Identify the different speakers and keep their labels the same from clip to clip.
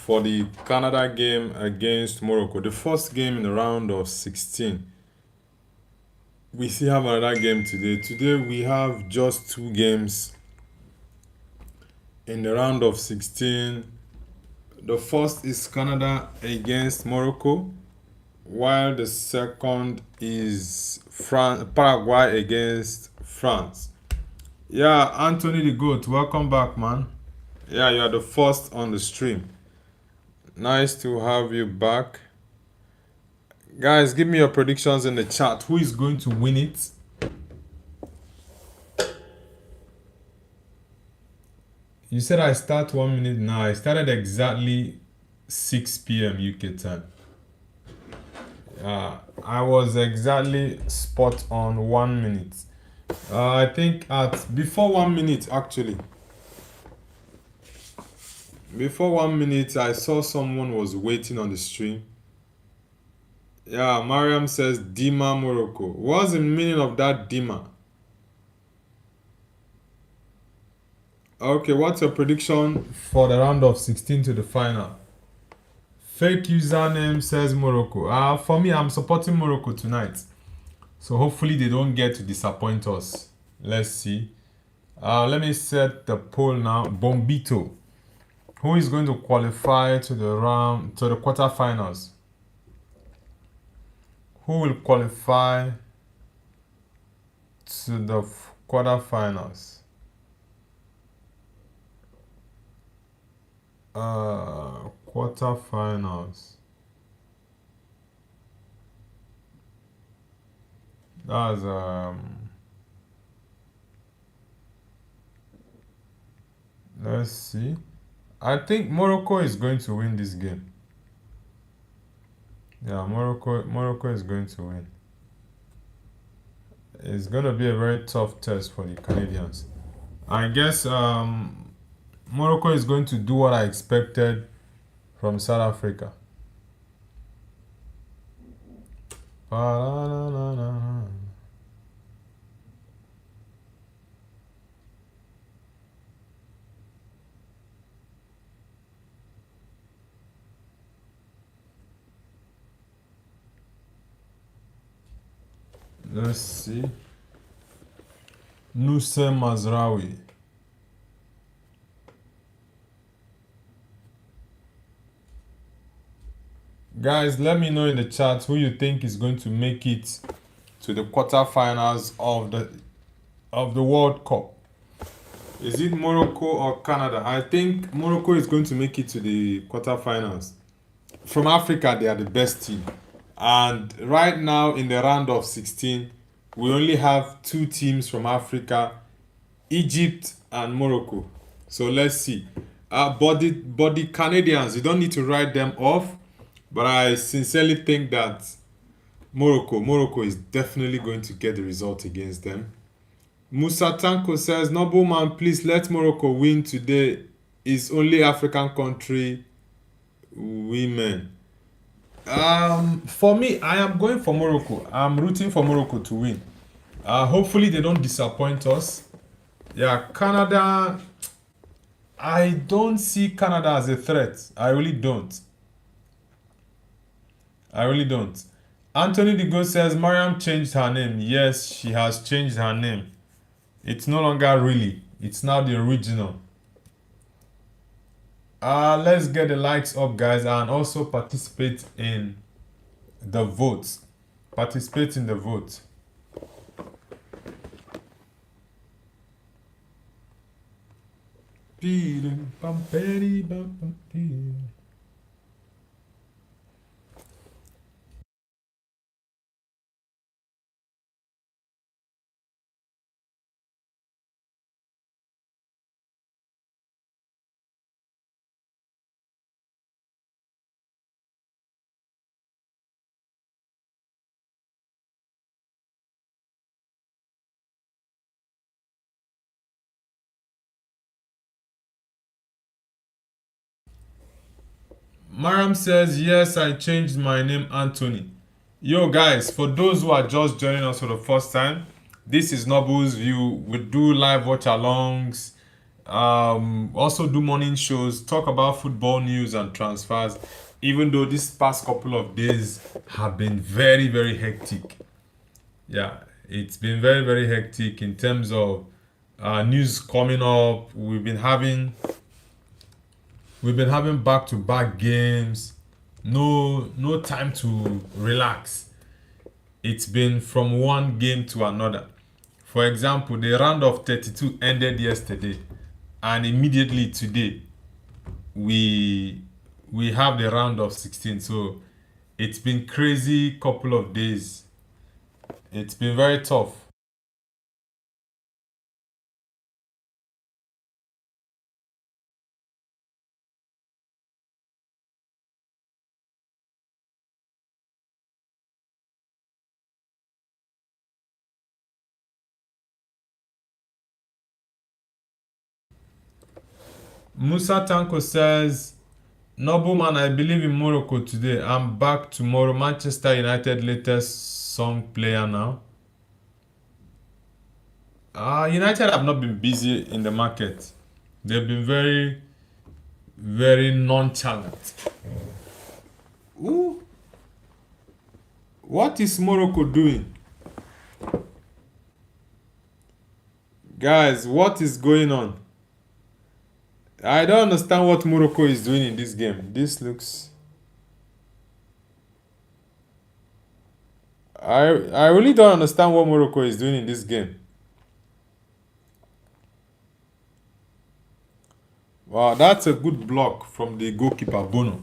Speaker 1: for the Canada game against Morocco, the first game in the round of 16. We still have another game today. Today we have just 2 games in the round of 16. The first is Canada against Morocco, while the second is Paraguay against France. Yeah, Anthony the GOAT, welcome back, man. Yeah, you are the first on the stream. Nice to have you back. Guys, give me your predictions in the chat. Who is going to win it? You said I start 1 minute now. I started exactly 6 p.m. UK time. I was exactly spot on 1 minute. I think before 1 minute actually. Before 1 minute, I saw someone was waiting on the stream. Yeah, Mariam says Dima Morocco. What's the meaning of that Dima? Okay, what's your prediction for the round of 16 to the final? Fake username says Morocco. For me, I'm supporting Morocco tonight. So hopefully they don't get to disappoint us. Let's see. Let me set the poll now. Bombito. Who is going to qualify to the quarterfinals? Who will qualify to the quarterfinals? Quarterfinals. That's let's see. I think Morocco is going to win this game. Yeah, Morocco is going to win. It's going to be a very tough test for the Canadians. I guess Morocco is going to do what I expected from South Africa. Let's see. Nusser Mazraoui. Guys, let me know in the chat who you think is going to make it to the quarterfinals of the World Cup. Is it Morocco or Canada? I think Morocco is going to make it to the quarterfinals. From Africa, they are the best team. And right now in the round of 16, we only have 2 teams from Africa, Egypt and Morocco. So let's see. But the Canadians, you don't need to write them off. But I sincerely think that Morocco is definitely going to get the result against them. Musa Tanko says, Nobleman, please let Morocco win today. It's only African country women. For me, I am going for Morocco. I'm rooting for Morocco to win. Hopefully they don't disappoint us. Yeah, Canada, I don't see Canada as a threat. I really don't. Anthony the Ghost says, Mariam changed her name. Yes, she has changed her name. It's no longer really. It's now the original. Let's get the likes up, guys, and also participate in the votes. Participate in the vote. Mariam says, yes, I changed my name, Anthony. Yo, guys, for those who are just joining us for the first time, this is Noble's View. We do live watch-alongs Also do morning shows, talk about football news and transfers, even though this past couple of days have been very, very hectic. Yeah, it's been very, very hectic in terms of news coming up. We've been having back-to-back games. No time to relax. It's been from one game to another. For example, the round of 32 ended yesterday, and immediately today we we have the round of 16. So it's been crazy couple of days. It's been very tough. Musa Tanko says, Nobleman, I believe in Morocco today. I'm back tomorrow. Manchester United latest song player now. United have not been busy in the market. They've been very, very nonchalant. Ooh, what is Morocco doing? Guys, what is going on? I don't understand what Morocco is doing in this game. This looks. I really don't understand what Morocco is doing in this game. Wow, that's a good block from the goalkeeper Bono.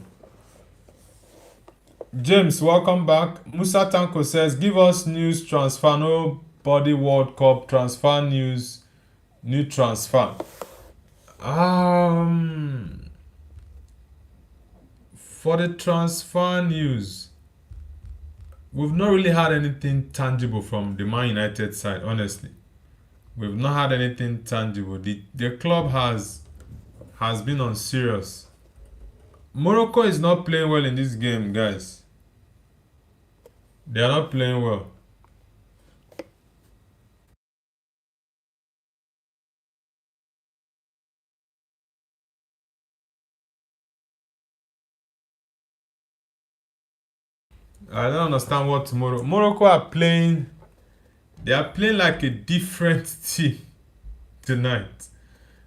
Speaker 1: James, welcome back. Musa Tanko says, give us news transfer, no body World Cup transfer news, new transfer. Um, for the transfer news, we've not really had anything tangible from the Man United side, honestly. We've not had anything tangible. The club has been on serious. Morocco is not playing well in this game, guys. They are not playing well. I don't understand what Morocco are playing. They are playing like a different team tonight.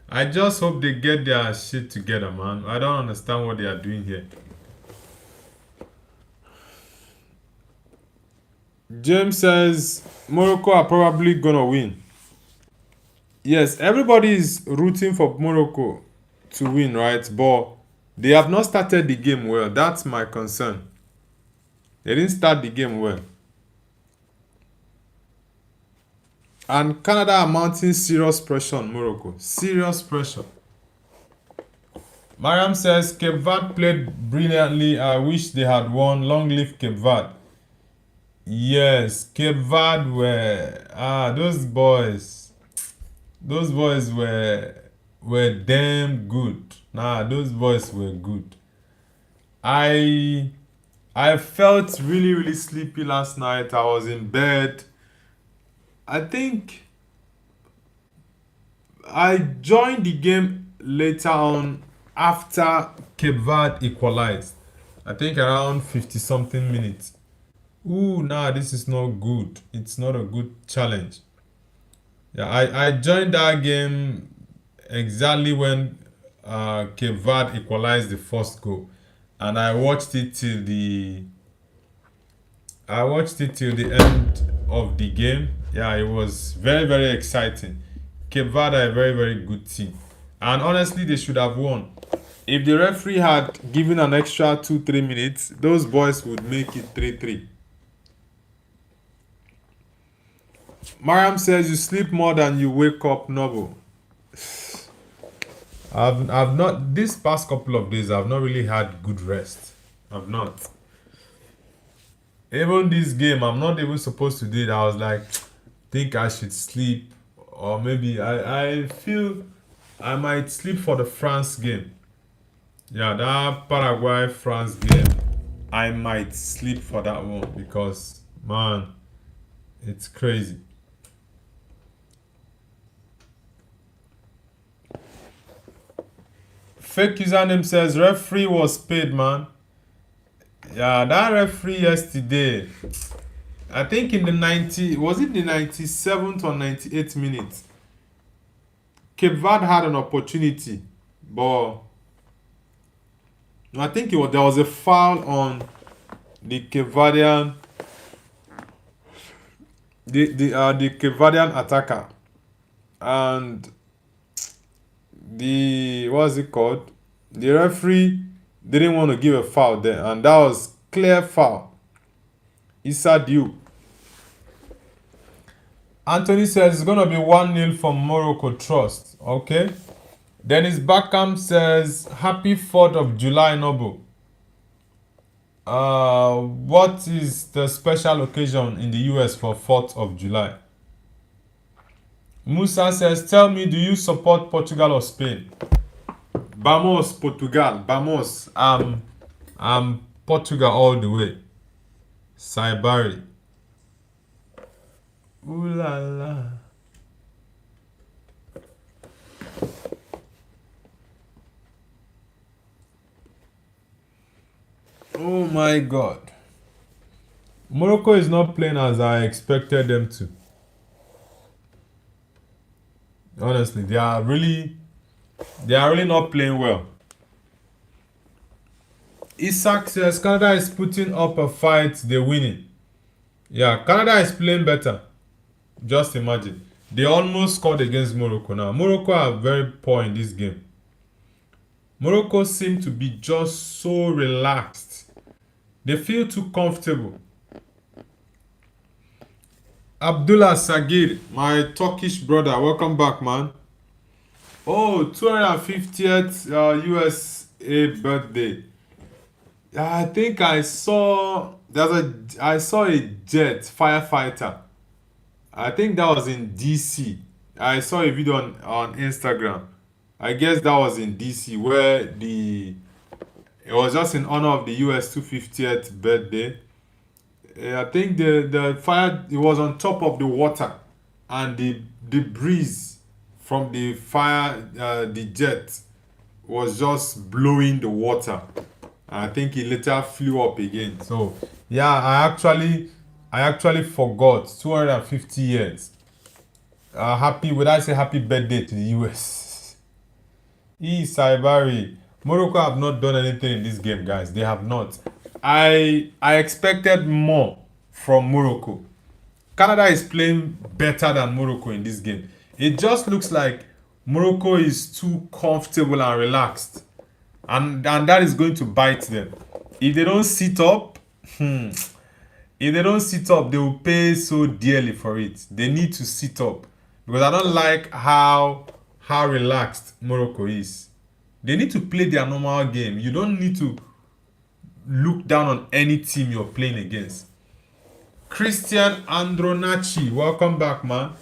Speaker 1: I just hope they get their shit together, man. I don't understand what they are doing here. James says Morocco are probably gonna win. Yes, everybody is rooting for Morocco to win, right? But they have not started the game well. That's my concern. They didn't start the game well. And Canada are mounting serious pressure on Morocco. Serious pressure. Mariam says Cape Verde played brilliantly. I wish they had won. Long live Cape Verde. Yes, Cape Verde were those boys. Those boys were damn good. Nah, those boys were good. I I felt really really sleepy last night. I was in bed. I think I joined the game later on after Cape Verde equalized. I think around 50 something minutes. Ooh, nah, this is not good. It's not a good challenge. Yeah, I joined that game exactly when Cape Verde equalized the first goal, and I watched it till the end of the game. Yeah, it was very very exciting. Cape Verde are a very very good team, and honestly, they should have won. If the referee had given an extra 2-3 minutes, those boys would make it 3-3. Mariam says you sleep more than you wake up, Noble. I've not this past couple of days. I've not really had good rest. I've not. Even this game, I'm not even supposed to do it. I was like, think I should sleep, or maybe I feel I might sleep for the France game. Yeah, that Paraguay France game. I might sleep for that one because man, it's crazy. Fake username says referee was paid, man. Yeah, that referee yesterday, I think in the 90, was it the 97th or 98th minute? Cape Verde had an opportunity, but I think there was a foul on the Cape Verdean, the Cape Verdean attacker, and what's it called? The referee didn't want to give a foul there, and that was clear foul. Issa Diop. Anthony says it's gonna be 1-0 for Morocco, trust. Okay. Dennis Beckham says happy 4th of July, Noble. What is the special occasion in the US for 4th of July? Musa says, tell me, do you support Portugal or Spain? Vamos, Portugal. Vamos. I'm Portugal all the way. Saibari. Ooh la la. Oh my God. Morocco is not playing as I expected them to. Honestly, they are really not playing well. Isaac says Canada is putting up a fight, they're winning. Yeah, Canada is playing better. Just imagine. They almost scored against Morocco now. Morocco are very poor in this game. Morocco seem to be just so relaxed. They feel too comfortable. Abdullah Sagir, my Turkish brother, welcome back, man. Oh, 250th USA birthday. I think I saw a jet firefighter. I think that was in DC. I saw a video on Instagram. I guess that was in DC where it was just in honor of the US 250th birthday. I think the fire, it was on top of the water, and the breeze from the fire, the jet was just blowing the water. I think it later flew up again. So yeah, I actually forgot 250 years. Would I say happy birthday to the US? Saibari. Morocco have not done anything in this game, guys. They have not. I expected more from Morocco. Canada is playing better than Morocco in this game. It just looks like Morocco is too comfortable and relaxed. And that is going to bite them. If they don't sit up, they will pay so dearly for it. They need to sit up. Because I don't like how relaxed Morocco is. They need to play their normal game. You don't need to look down on any team you're playing against. Christian Andronacci, welcome back, man.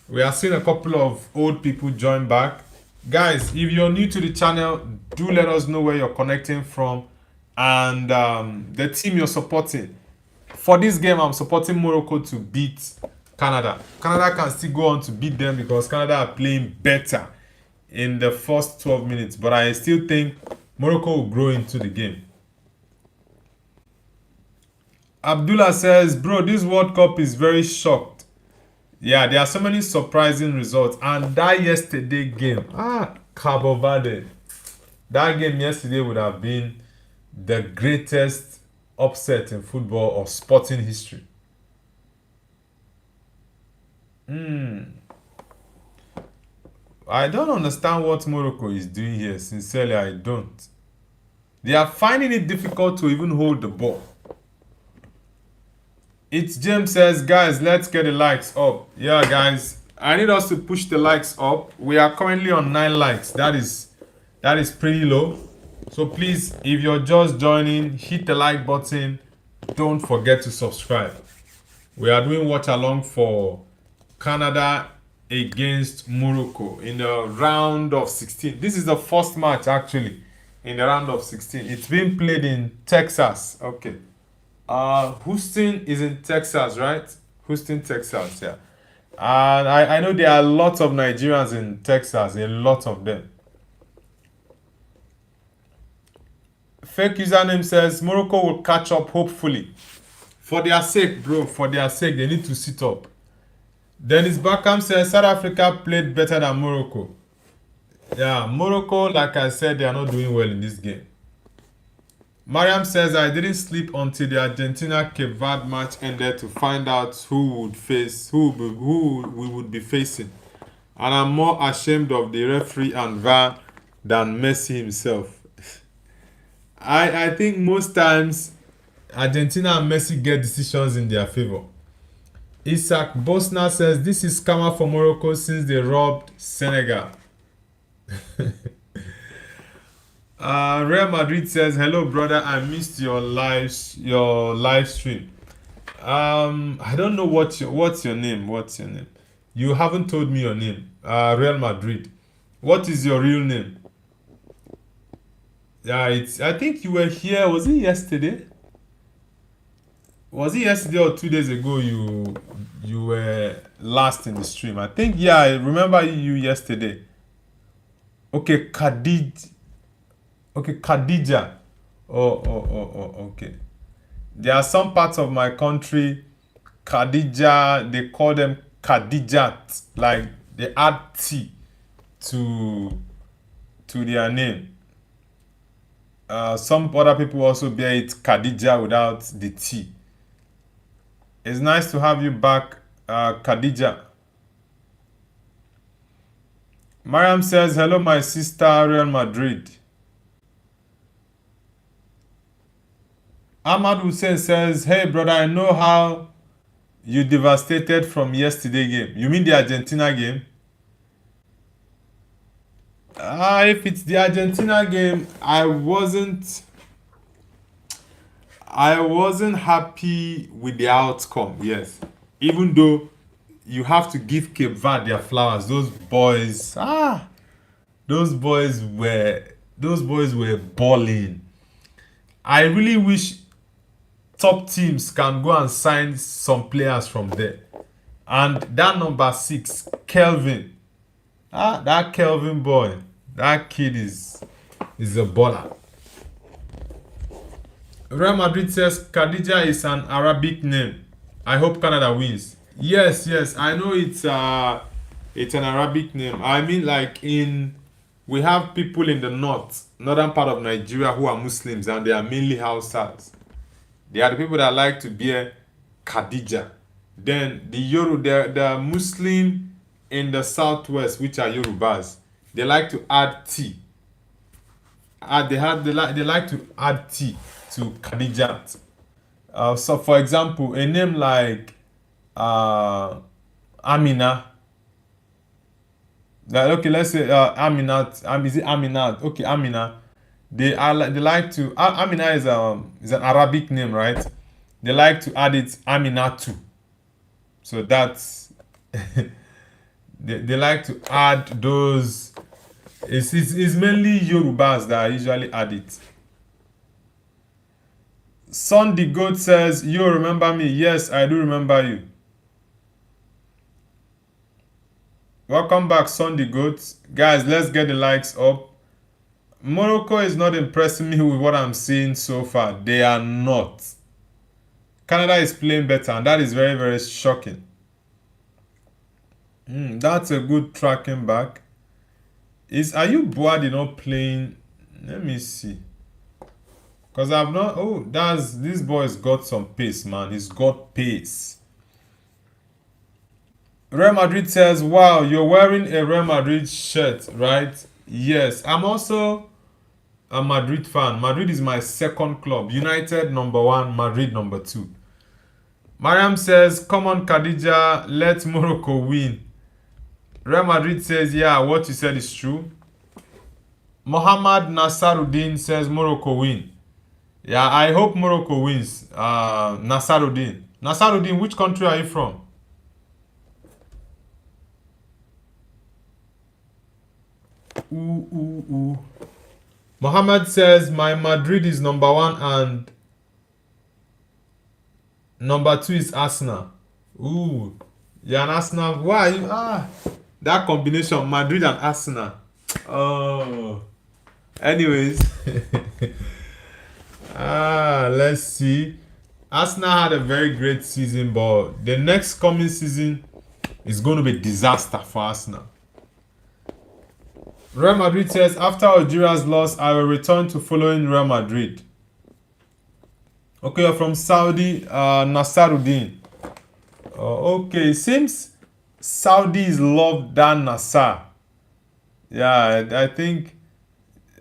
Speaker 1: We are seeing a couple of old people join back. Guys, if you're new to the channel, do let us know where you're connecting from and the team you're supporting. For this game, I'm supporting Morocco to beat Canada. Canada can still go on to beat them because Canada are playing better in the first 12 minutes. But I still think Morocco will grow into the game. Abdullah says, bro, this World Cup is very shocked. Yeah, there are so many surprising results. And that yesterday game, Cabo Verde. That game yesterday would have been the greatest upset in football or sporting history. I don't understand what Morocco is doing here. Sincerely, I don't. They are finding it difficult to even hold the ball. It's James says, guys, let's get the likes up. Yeah, guys, I need us to push the likes up. We are currently on 9 likes. That is pretty low. So please, if you're just joining, hit the like button. Don't forget to subscribe. We are doing watch along for Canada against Morocco in the round of 16. This is the first match actually in the round of 16. It's being played in Texas. Okay. Houston is in Texas, right? Houston, Texas, yeah. And I know there are a lot of Nigerians in Texas, a lot of them. Fake username says Morocco will catch up hopefully. For their sake, bro. For their sake, they need to sit up. Dennis Beckham says South Africa played better than Morocco. Yeah, Morocco, like I said, they are not doing well in this game. Mariam says I didn't sleep until the Argentina-Cape Verde match ended to find out who we would be facing. And I'm more ashamed of the referee and VAR than Messi himself. I think most times Argentina and Messi get decisions in their favor. Isaac Bosna says this is karma for Morocco since they robbed Senegal. Real Madrid says hello brother, I missed your live stream. I don't know what's your name. You haven't told me your name. Real Madrid. What is your real name? Yeah, I think you were here. Was it yesterday? Was it yesterday or 2 days ago you were last in the stream? I think, yeah, I remember you yesterday. Okay, Khadija. Oh, okay. There are some parts of my country, Khadija, they call them Khadijat. Like, they add T to their name. Some other people also bear it Khadija without the T. It's nice to have you back, Khadija. Mariam says, hello, my sister, Real Madrid. Ahmad Hussein says, hey, brother, I know how you devastated from yesterday game. You mean the Argentina game? If it's the Argentina game, I wasn't happy with the outcome. Yes, even though you have to give Cape Verde their flowers. Those boys were balling. I really wish top teams can go and sign some players from there. And that number 6, Kelvin. That Kelvin boy, that kid is a baller. Real Madrid says Khadija is an Arabic name. I hope Canada wins. Yes, I know it's an Arabic name. I mean, like we have people in the northern part of Nigeria who are Muslims and they are mainly Hausas. They are the people that like to bear Khadija. Then the Muslim in the southwest, which are Yorubas, they like to add T. They like to add T to Khadijat. So, for example, a name like Amina. Okay, let's say Aminat. Is it Aminat? Okay, Amina. They like to. Amina is an Arabic name, right? They like to add it Aminatu. So that's they like to add those. It's mainly Yorubas that usually add it. Son the Goat says, you remember me? Yes, I do remember you. Welcome back, Son the Goat. Guys, let's get the likes up. Morocco is not impressing me with what I'm seeing so far. They are not. Canada is playing better, and that is very, very shocking. That's a good tracking back. Are you bored, playing? Let me see. Because I've not. Oh, this boy's got some pace, man. He's got pace. Real Madrid says, wow, you're wearing a Real Madrid shirt, right? Yes. I'm also a Madrid fan. Madrid is my second club. United number 1, Madrid number 2. Mariam says, come on, Khadija, let Morocco win. Real Madrid says, yeah, what you said is true. Mohammad Nasaruddin says Morocco win. Yeah, I hope Morocco wins. Nasaruddin. Nasaruddin, which country are you from? Ooh. Mohammed says my Madrid is number 1 and number 2 is Arsenal. Ooh. Yeah, and Arsenal. Why? That combination, Madrid and Arsenal. Oh. Anyways. Let's see. Arsenal had a very great season, but the next coming season is going to be a disaster for Arsenal. Real Madrid says, after Algeria's loss, I will return to following Real Madrid. Okay, you're from Saudi, Nassaruddin. Okay, it seems Saudi is loved than Nassar. Yeah, I think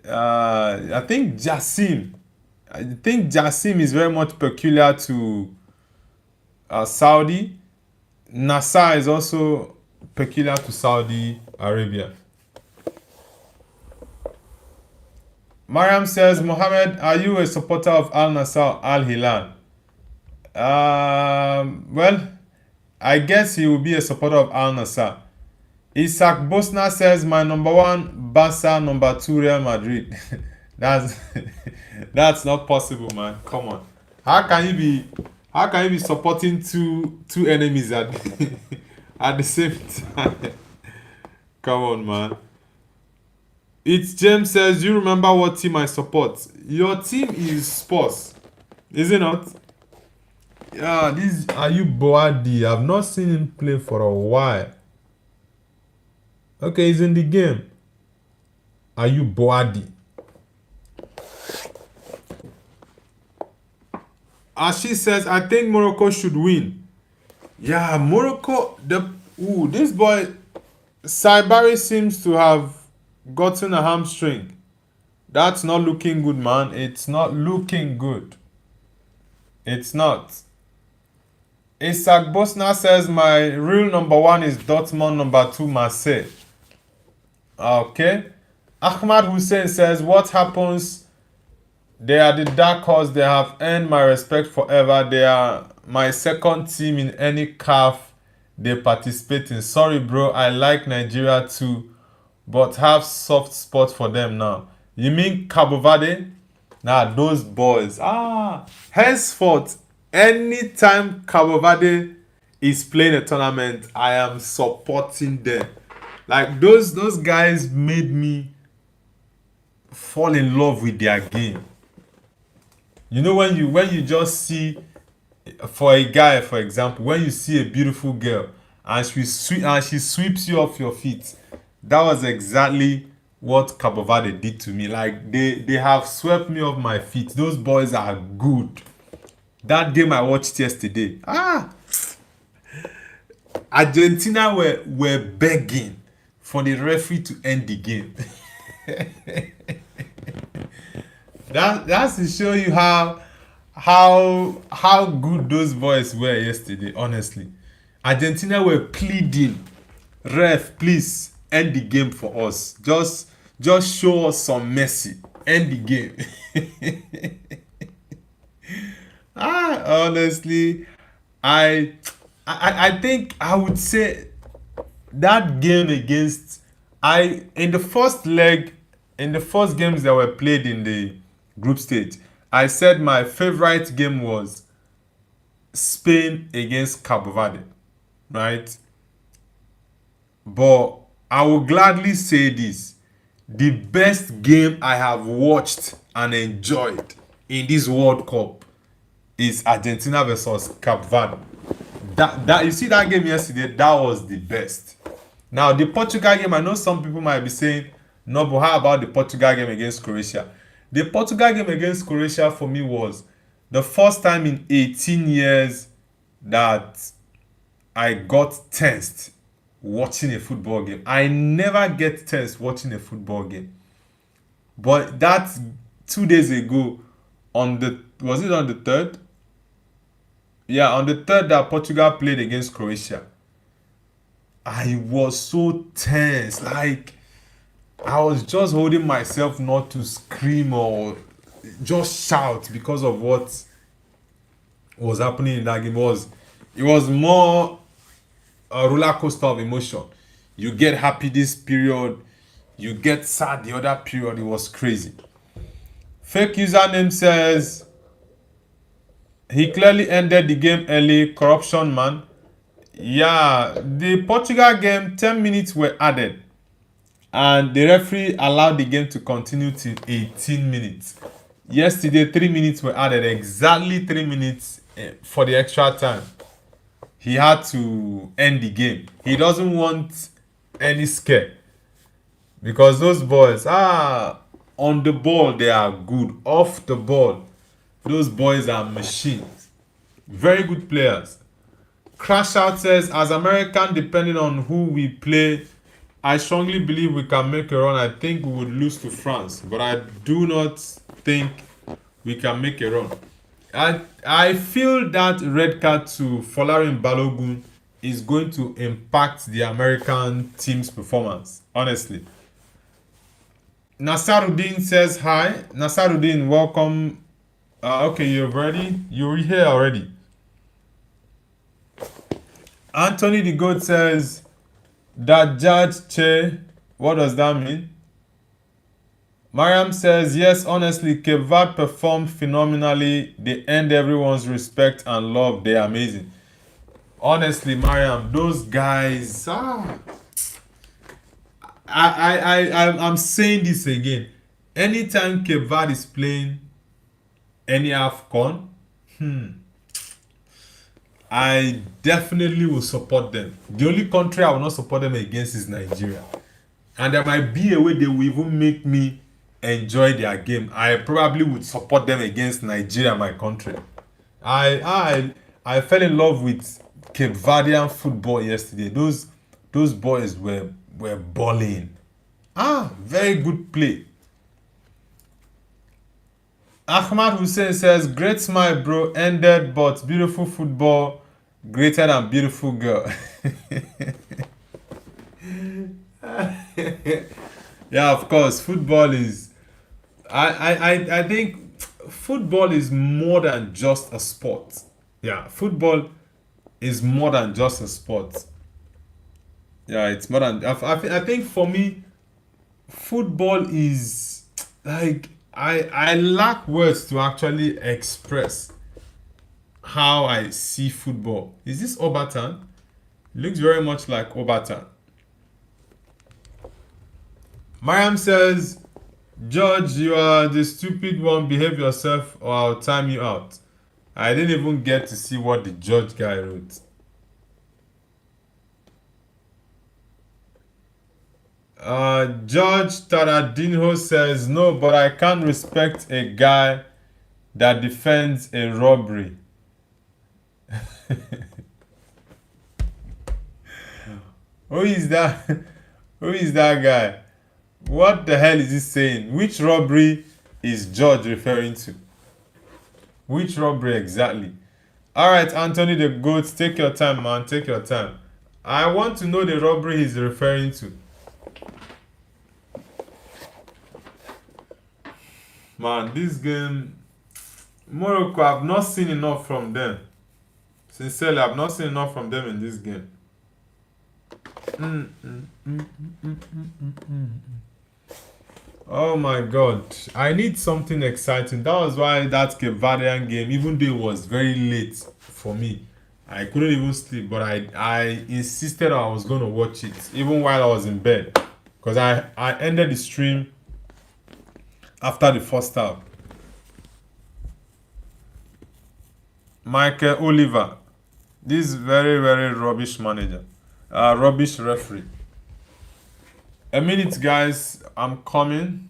Speaker 1: Jassim. I think Jassim is very much peculiar to Saudi. Nassar is also peculiar to Saudi Arabia. Mariam says, Mohammed, are you a supporter of Al Nassr or Al Hilal? Well, I guess he will be a supporter of Al Nassr. Isaac Bosna says, my number one, Barca, number two, Real Madrid. That's not possible, man. Come on. How can you be supporting two enemies at at the same time? Come on, man. It's James says, you remember what team I support? Your team is Spurs, is it not? Yeah, this Ayub Boadi. I've not seen him play for a while. Okay, he's in the game. Ayub Boadi. Ashi says, I think Morocco should win. Yeah, Morocco. This boy Saibari seems to have gotten a hamstring. That's not looking good, man. It's not looking good. It's not. Isaac Bosna says, my real number one is Dortmund, number two, Marseille. Okay. Ahmad Hussein says, what happens? They are the dark horse. They have earned my respect forever. They are my second team in any CAF they participate in. Sorry, bro. I like Nigeria too, but have soft spot for them now. You mean Cabo Verde? Nah, those boys. Henceforth, anytime Cabo Verde is playing a tournament, I am supporting them. Like those guys made me fall in love with their game. You know, when you just see, for a guy, for example, when you see a beautiful girl and she sweeps you off your feet, that was exactly what Cabo Verde did to me. Like they have swept me off my feet. Those boys are good. That game I watched yesterday. Argentina were begging for the referee to end the game. That's to show you how good those boys were yesterday, honestly. Argentina were pleading, ref, please end the game for us. Just show us some mercy. End the game. Honestly, I think I would say that game against in the first leg, in the first games that were played in the group stage, I said my favorite game was Spain against Cabo Verde, right? But I will gladly say this: the best game I have watched and enjoyed in this World Cup is Argentina versus Cape Verde. That you see that game yesterday, that was the best. Now the Portugal game, I know some people might be saying, no, but how about the Portugal game against Croatia? The Portugal game against Croatia for me was the first time in 18 years that I got tensed watching a football game. I never get tensed watching a football game. But that's 2 days ago was it on the 3rd? Yeah, on the 3rd that Portugal played against Croatia. I was so tense. Like, I was just holding myself not to scream or just shout because of what was happening in that game. It was more a roller coaster of emotion. You get happy this period, you get sad the other period. It was crazy. Fake username says he clearly ended the game early. Corruption, man. Yeah, the Portugal game, 10 minutes were added, and the referee allowed the game to continue till 18 minutes. Yesterday, 3 minutes were added, exactly 3 minutes for the extra time. He had to end the game. He doesn't want any scare because those boys, on the ball they are good. Off the ball, those boys are machines. Very good players. Crash Out says, as American, depending on who we play, I strongly believe we can make a run. I think we would lose to France, but I do not think we can make a run. I feel that red card to Folarin Balogun is going to impact the American team's performance. Honestly, Nasaruddin says hi. Nasaruddin, welcome. Okay, you're ready. You're here already. Anthony the Goat says that Judge Che. What does that mean? Mariam says, yes, honestly, Cape Verde performed phenomenally. They earned everyone's respect and love. They're amazing. Honestly, Mariam, those guys. I'm saying this again. Anytime Cape Verde is playing any AFCON, I definitely will support them. The only country I will not support them against is Nigeria. And there might be a way they will even make me enjoy their game. I probably would support them against Nigeria, my country. I fell in love with Cape Verdean football yesterday. Those boys were balling. Very good play. Ahmad Hussein says, great smile, bro. Ended, but beautiful football. Greater than beautiful girl. Yeah, of course. Football is. I think football is more than just a sport. Yeah, football is more than just a sport. Yeah, it's more than. I think for me, football is like I lack words to actually express how I see football. Is this Obertan? Looks very much like Obertan. Mariam says, George, you are the stupid one. Behave yourself or I'll time you out. I didn't even get to see what the judge guy wrote. George Taradinho says, no, but I can't respect a guy that defends a robbery. Who is that? Who is that guy? What the hell is he saying? Which robbery is George referring to? Which robbery exactly? Alright, Anthony the Goat, take your time, man. Take your time. I want to know the robbery he's referring to. Man, this game, Morocco, I've not seen enough from them. Sincerely, I've not seen enough from them in this game. Oh my god, I need something exciting. That was why that Cape Verdean game, even though it was very late for me, I couldn't even sleep. But I insisted I was going to watch it, even while I was in bed. Because I ended the stream after the first half. Michael Oliver, this very, very rubbish manager. Rubbish referee. A minute, guys. I'm coming.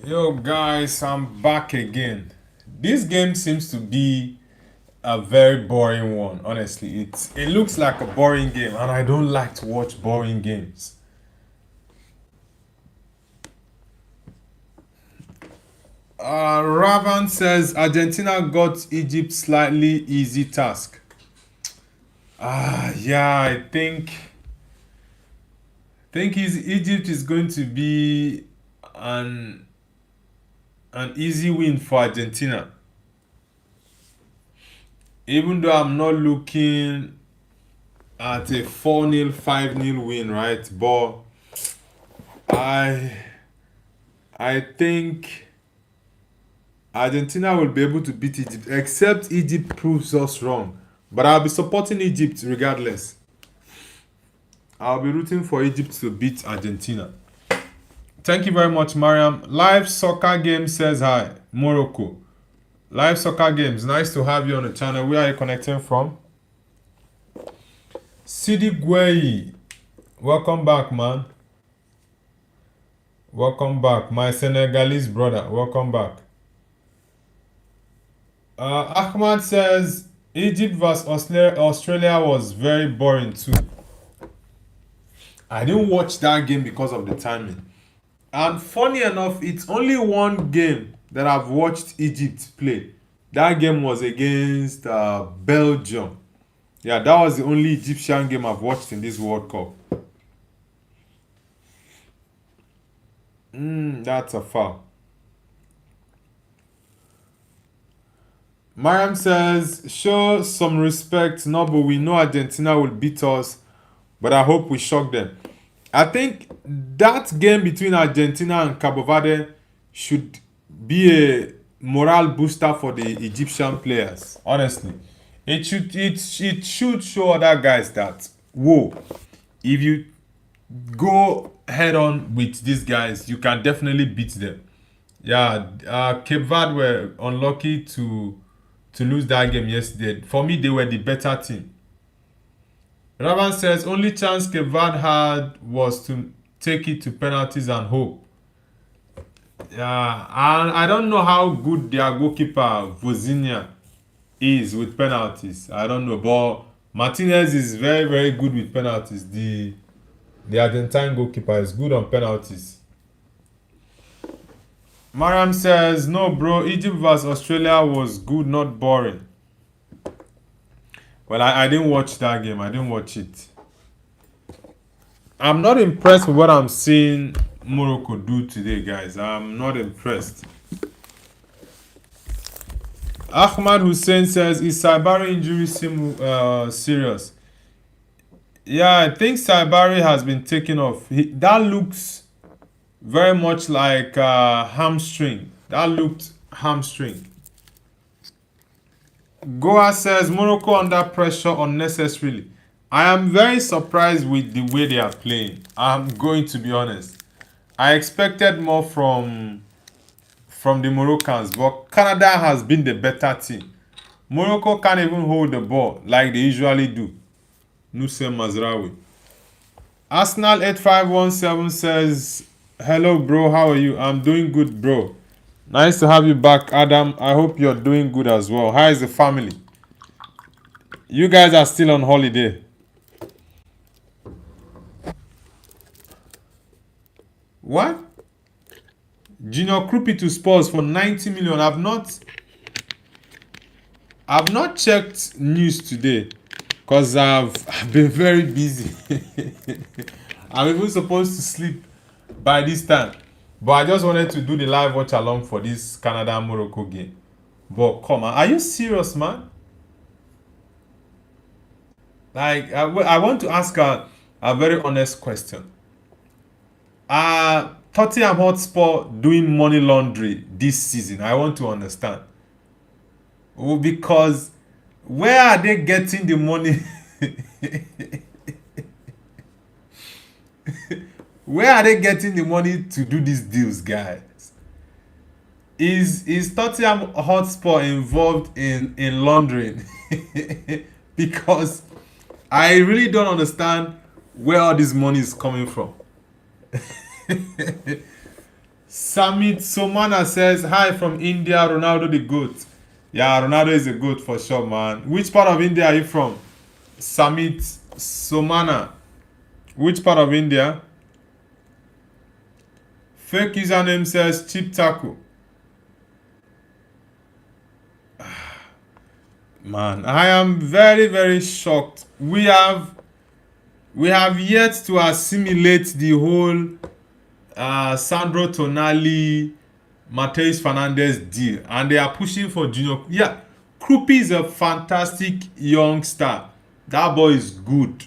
Speaker 1: Yo guys, I'm back again. This game seems to be a very boring one. Honestly, it looks like a boring game, and I don't like to watch boring games. Ravan says Argentina got Egypt slightly easy task. Yeah, I think Egypt is going to be an an easy win for Argentina. Even though I'm not looking at a 4-0, 5-0 win, right? But I I think Argentina will be able to beat Egypt, except Egypt proves us wrong. But I'll be supporting Egypt regardless. I'll be rooting for Egypt to beat Argentina. Thank you very much, Mariam. Live soccer game says hi, Morocco. Live soccer games, nice to have you on the channel. Where are you connecting from? Sidi Gueye, welcome back, man. Welcome back, my Senegalese brother. Welcome back. Ahmad says Egypt vs Australia was very boring too. I didn't watch that game because of the timing. And funny enough, it's only one game that I've watched Egypt play. That game was against Belgium. Yeah, that was the only Egyptian game I've watched in this World Cup. That's a foul. Mariam says, show some respect. No, but we know Argentina will beat us, but I hope we shock them. I think that game between Argentina and Cabo Verde should be a morale booster for the Egyptian players. Honestly, it should show other guys that whoa, if you go head on with these guys, you can definitely beat them. Yeah, Cape Verde were unlucky to lose that game yesterday. For me, they were the better team. Ravan says only chance Cape Verde had was to take it to penalties and hope. Yeah, and I don't know how good their goalkeeper Vozinha is with penalties. I don't know, but Martinez is very very good with penalties. The Argentine goalkeeper is good on penalties. Mariam says no, bro. Egypt vs Australia was good, not boring. Well, I didn't watch that game. I didn't watch it. I'm not impressed with what I'm seeing Morocco do today, guys. I'm not impressed. Ahmad Hussein says, is Saibari injury serious? Yeah, I think Saibari has been taken off. That looks very much like hamstring. That looked hamstring. Goa says Morocco under pressure unnecessarily. I am very surprised with the way they are playing. I'm going to be honest. I expected more from the Moroccans, but Canada has been the better team. Morocco can't even hold the ball like they usually do. Nusem Mazraoui. Arsenal 8517 says, hello bro, how are you? I'm doing good, bro. Nice to have you back, Adam. I hope you're doing good as well. How is the family? You guys are still on holiday. What? Junior Krupi to Spurs for 90 million. I've not checked news today because I've been very busy. I'm even supposed to sleep by this time. But I just wanted to do the live watch along for this Canada Morocco game. But come on, are you serious, man? Like, I want to ask a very honest question. Tottenham Hotspur doing money laundry this season? I want to understand. Oh, because where are they getting the money? Where are they getting the money to do these deals, guys? Is Tottenham Hotspur involved in laundering? Because I really don't understand where all this money is coming from. Samit Somana says, hi from India, Ronaldo the GOAT. Yeah, Ronaldo is a GOAT for sure, man. Which part of India are you from? Samit Somana. Which part of India? Fake username says cheap taco. Man, I am very, very shocked. We have yet to assimilate the whole Sandro Tonali, Mateus Fernandez deal, and they are pushing for Junior. Yeah, Krupi is a fantastic young star. That boy is good.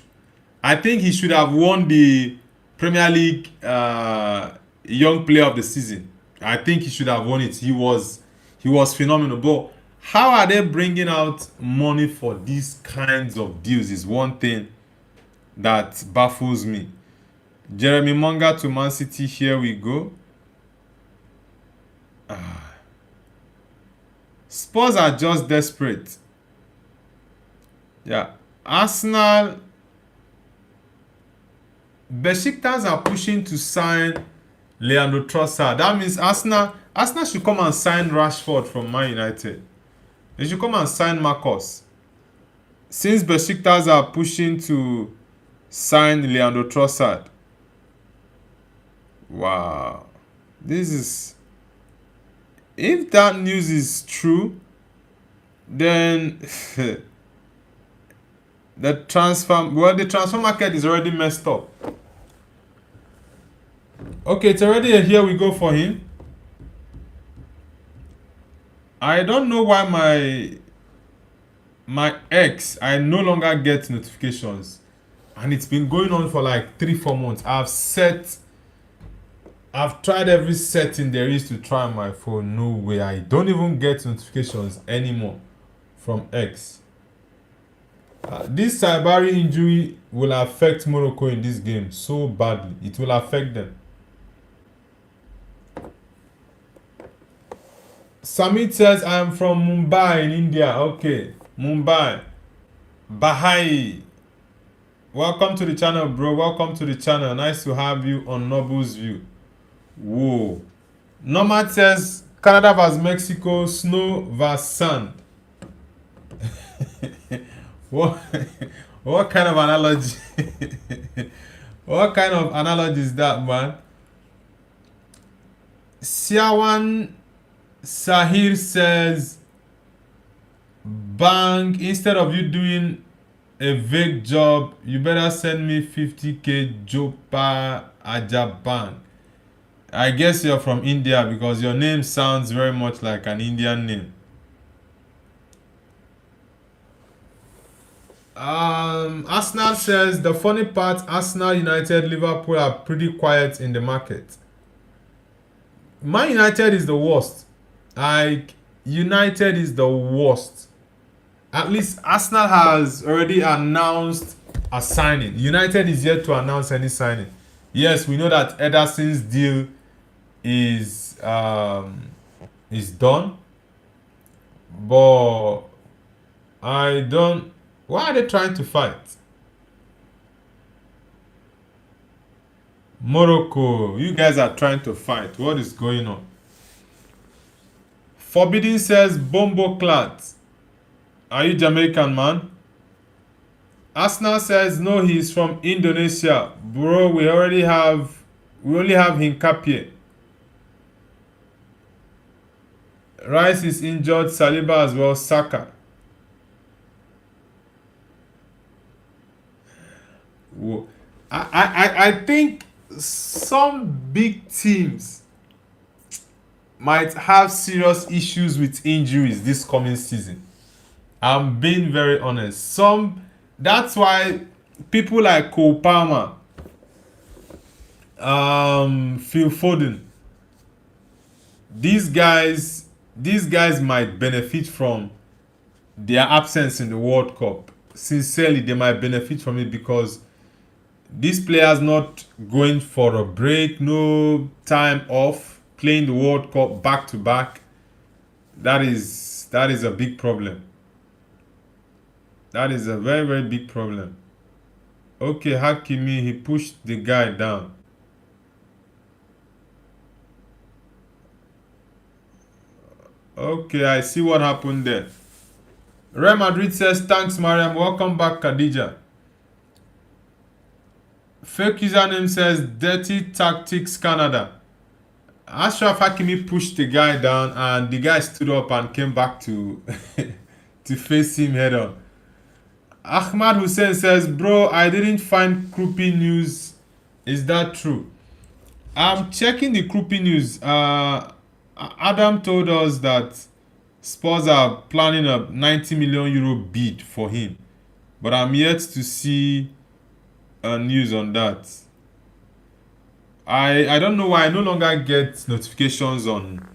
Speaker 1: I think he should have won the Premier League Young Player of the Season. I think he should have won it. He was phenomenal. But how are they bringing out money for these kinds of deals is one thing that baffles me. Jeremy Monga to Man City. Here we go. Spurs are just desperate. Yeah. Arsenal. Besiktas are pushing to sign Leandro Trossard. That means Arsenal should come and sign Rashford from Man United. They should come and sign Marcus. Since Besiktas are pushing to sign Leandro Trossard. Wow. This is... If that news is true, then the transfer market is already messed up. Okay, it's already a here we go for him. I don't know why my ex, I no longer get notifications, and it's been going on for like 3-4 months. I've tried every setting there is to try on my phone. No way. I don't even get notifications anymore from X. This Saibari injury will affect Morocco in this game so badly. It will affect them. Samit says, I am from Mumbai in India. Okay, Mumbai. Bahai. Welcome to the channel, bro. Welcome to the channel. Nice to have you on Noble's View. Whoa. Nomad says, Canada vs Mexico, snow vs sand. What kind of analogy? What kind of analogy is that, man? Siawan Sahir says, Bang, instead of you doing a vague job, you better send me 50k Jopa Ajabang. I guess you're from India because your name sounds very much like an Indian name. Arsenal says, the funny part, Arsenal, United, Liverpool are pretty quiet in the market. Man United is the worst. United is the worst. At least Arsenal has already announced a signing. United is yet to announce any signing. Yes, we know that Ederson's deal is done, but I don't... Why are they trying to fight? Morocco, you guys are trying to fight. What is going on? Forbidden says, Bombo Clat. Are you Jamaican, man? Arsenal says, no, he's from Indonesia. Bro, we only have Hinkapie. Rice is injured, Saliba as well, Saka. Whoa. I think some big teams might have serious issues with injuries this coming season. I'm being very honest. That's why people like Cole Palmer, Phil Foden, these guys might benefit from their absence in the World Cup. Sincerely, they might benefit from it because these players not going for a break, no time off, playing the World Cup back to back. That is a big problem. That is a very, very big problem. Okay, Hakimi, he pushed the guy down. Okay, I see what happened there. Real Madrid says, thanks, Mariam. Welcome back, Khadija. Fake username says, Dirty Tactics Canada. Ashraf Hakimi pushed the guy down and the guy stood up and came back to to face him head on. Ahmad Hussein says, bro, I didn't find Krupi news. Is that true? I'm checking the Krupi news. Adam told us that Spurs are planning a 90 million euro bid for him. But I'm yet to see news on that. I don't know why I no longer get notifications on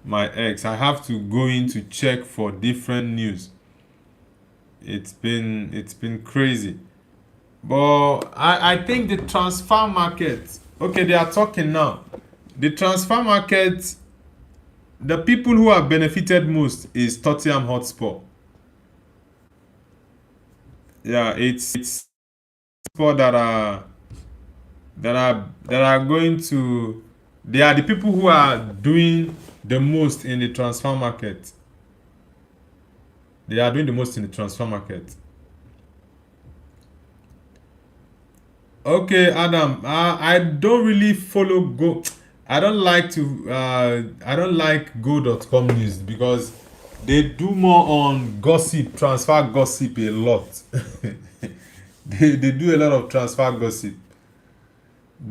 Speaker 1: my X. I have to go in to check for different news. It's been crazy. But I think the transfer market, okay, they are talking now. The transfer market, the people who have benefited most is Tottenham Hotspur. Yeah, it's Hotspur that are going to, they are the people who are doing the most in the transfer market. They are doing the most in the transfer market. Okay, Adam. I don't really follow Go. I don't like to. I don't like Go.com news because they do more on gossip, transfer gossip a lot. They do a lot of transfer gossip.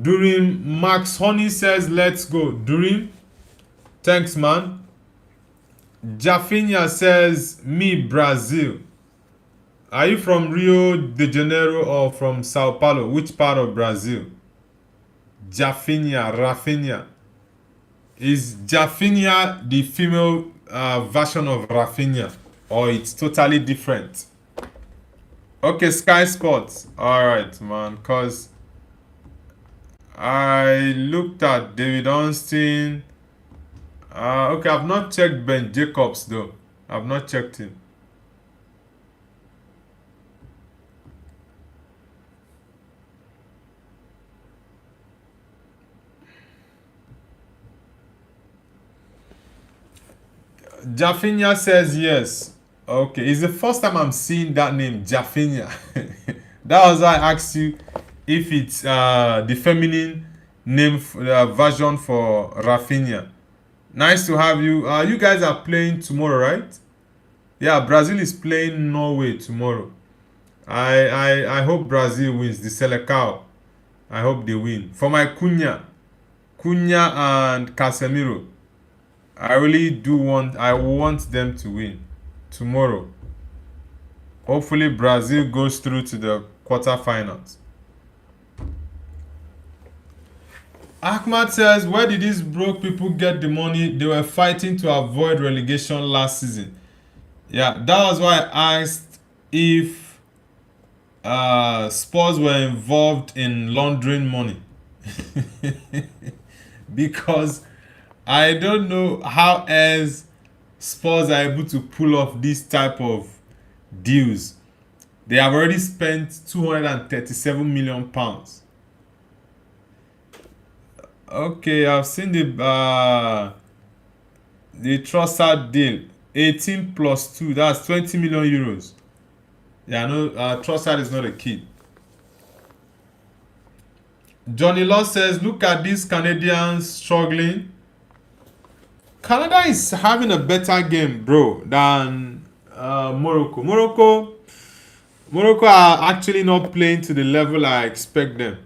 Speaker 1: During Max Honey says, "Let's go." During, thanks, man. Jafinha says, "Me Brazil." Are you from Rio de Janeiro or from Sao Paulo? Which part of Brazil? Jafinha, Rafinha. Is Jafinha the female version of Rafinha? Or it's totally different? Okay, Sky Sports. Alright, man. Because I looked at David Ornstein. Okay, I've not checked Ben Jacobs though. I've not checked him. Jafinha says yes. Okay, it's the first time I'm seeing that name, Jafinha. That was why I asked you if it's the feminine name version for Rafinha. Nice to have you. You guys are playing tomorrow, right? Yeah, Brazil is playing Norway tomorrow. I hope Brazil wins the Selecao. I hope they win. For my Cunha and Casemiro. I really do want, I want them to win tomorrow. Hopefully Brazil goes through to the quarterfinals. Ahmad says, where did these broke people get the money? They were fighting to avoid relegation last season. Yeah, that was why I asked if Spurs were involved in laundering money. Because I don't know how else Spurs are able to pull off this type of deals. They have already spent £237 million. Okay, I've seen the Trossard deal. 18 plus 2, that's 20 million euros. Yeah, no, Trossard is not a kid. Johnny Law says, look at these Canadians struggling. Canada is having a better game, bro, than Morocco. Morocco are actually not playing to the level I expect them.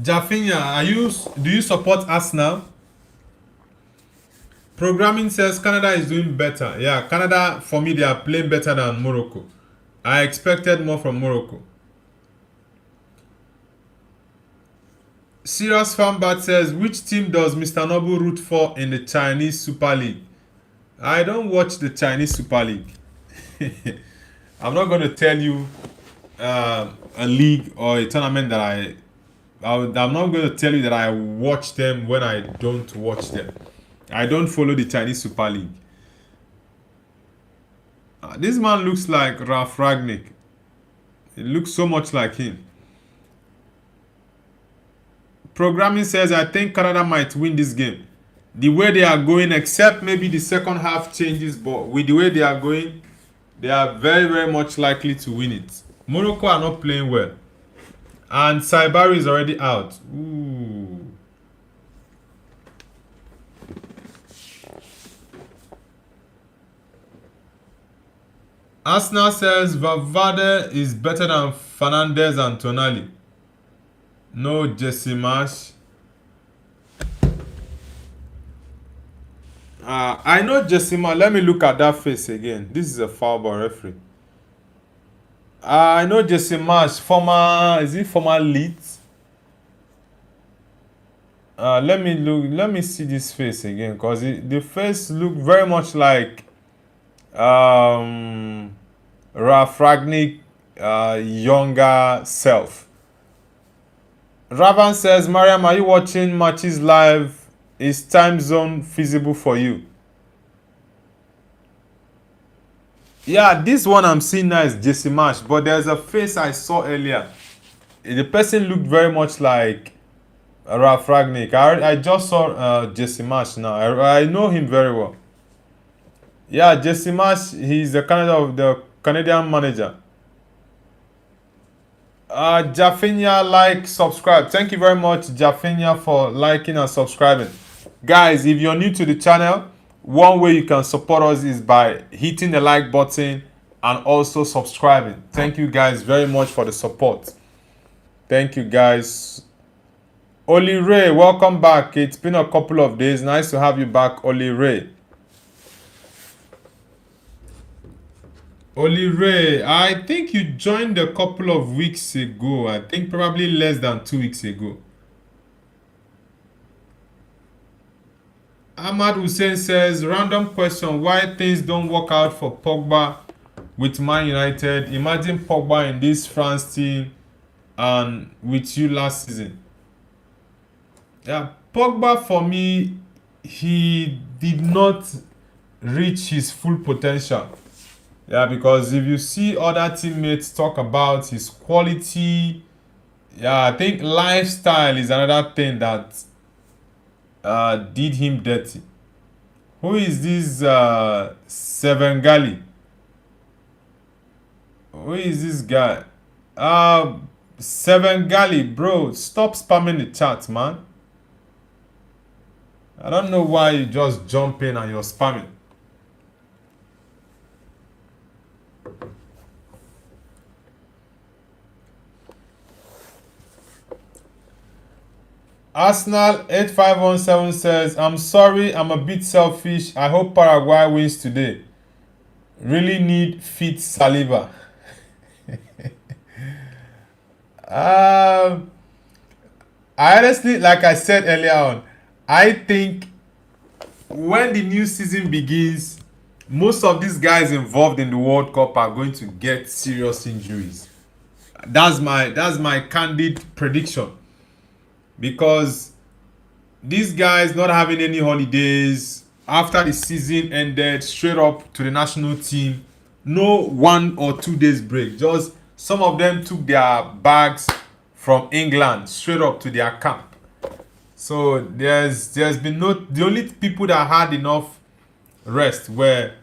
Speaker 1: Jafinha, do you support Arsenal? Programming says Canada is doing better. Yeah, Canada, for me, they are playing better than Morocco. I expected more from Morocco. Serious Fanbat says, which team does Mr. Noble root for in the Chinese Super League? I don't watch the Chinese Super League. I'm not going to tell you a league or a tournament that I'm not going to tell you that I watch them when I don't watch them. I don't follow the Chinese Super League. This man looks like Ralf Ragnick. It looks so much like him. Programming says I think Canada might win this game. The way they are going, except maybe the second half changes, but with the way they are going, they are very, very much likely to win it. Morocco are not playing well. And Saibari is already out. Ooh. Arsenal says Valverde is better than Fernandez and Tonali. No Jesse Marsh. I know Jesse Marsh. Let me look at that face again. This is a foul ball referee. I know Jesse Marsh, former Leeds? Let me see this face again, because the face look very much like Ralph Ragnick younger self. Ravan says, Mariam, are you watching matches live? Is time zone feasible for you? Yeah, this one I'm seeing now is Jesse Marsh, but there's a face I saw earlier. The person looked very much like Ralph Ragnick. I just saw Jesse Marsh now. I know him very well. Yeah, Jesse Marsh, he's the Canadian manager. Jafinia, like, subscribe. Thank you very much, Jafinia, for liking and subscribing. Guys, if you're new to the channel, one way you can support us is by hitting the like button and also subscribing. Thank you guys very much for the support. Thank you guys. Oli Ray, welcome back. It's been a couple of days. Nice to have you back, Oli Ray. Oli Ray, I think you joined a couple of weeks ago. I think probably less than 2 weeks ago. Ahmad Hussein says, random question, why things don't work out for Pogba with Man United? Imagine Pogba in this France team and with you last season. Yeah, Pogba for me, he did not reach his full potential. Yeah, because if you see other teammates talk about his quality, yeah, I think lifestyle is another thing that did him dirty. Who is this Sevengali? Who is this guy? Sevengali, bro, stop spamming the chat, man. I don't know why you just jump in and you're spamming. Arsenal 8517 says, I'm sorry, I'm a bit selfish. I hope Paraguay wins today. Really need fit Saliba. I honestly, like I said earlier on, I think when the new season begins, most of these guys involved in the World Cup are going to get serious injuries. That's my candid prediction. Because these guys not having any holidays after the season ended, straight up to the national team, no 1 or 2 days break. Just some of them took their bags from England straight up to their camp. So there's been the only people that had enough rest were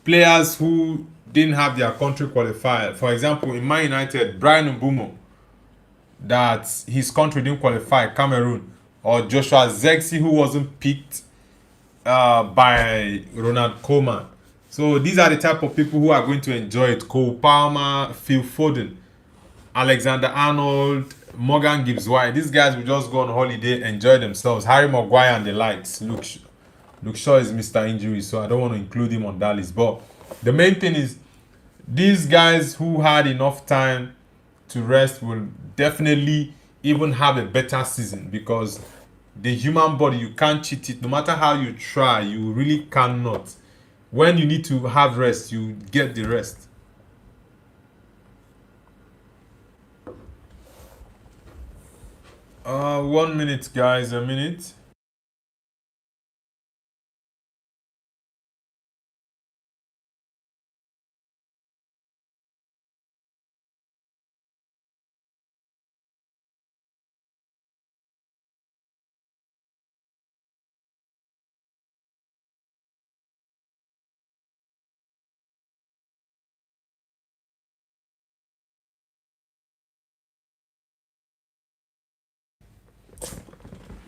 Speaker 1: players who didn't have their country qualified. For example, in Man United, Brian Mbumo, that his country didn't qualify, Cameroon, or Joshua Zexi, who wasn't picked by Ronald Koeman. So these are the type of people who are going to enjoy it. Cole Palmer, Phil Foden, Alexander Arnold, Morgan Gibbs-White. These guys will just go on holiday, enjoy themselves. Harry Maguire and the likes. Luke Shaw is Mr. Injury, so I don't want to include him on that list. But the main thing is, these guys who had enough time to rest will definitely even have a better season, because the human body, you can't cheat it. No matter how you try, you really cannot. When you need to have rest, you get the rest. One minute, guys, a minute.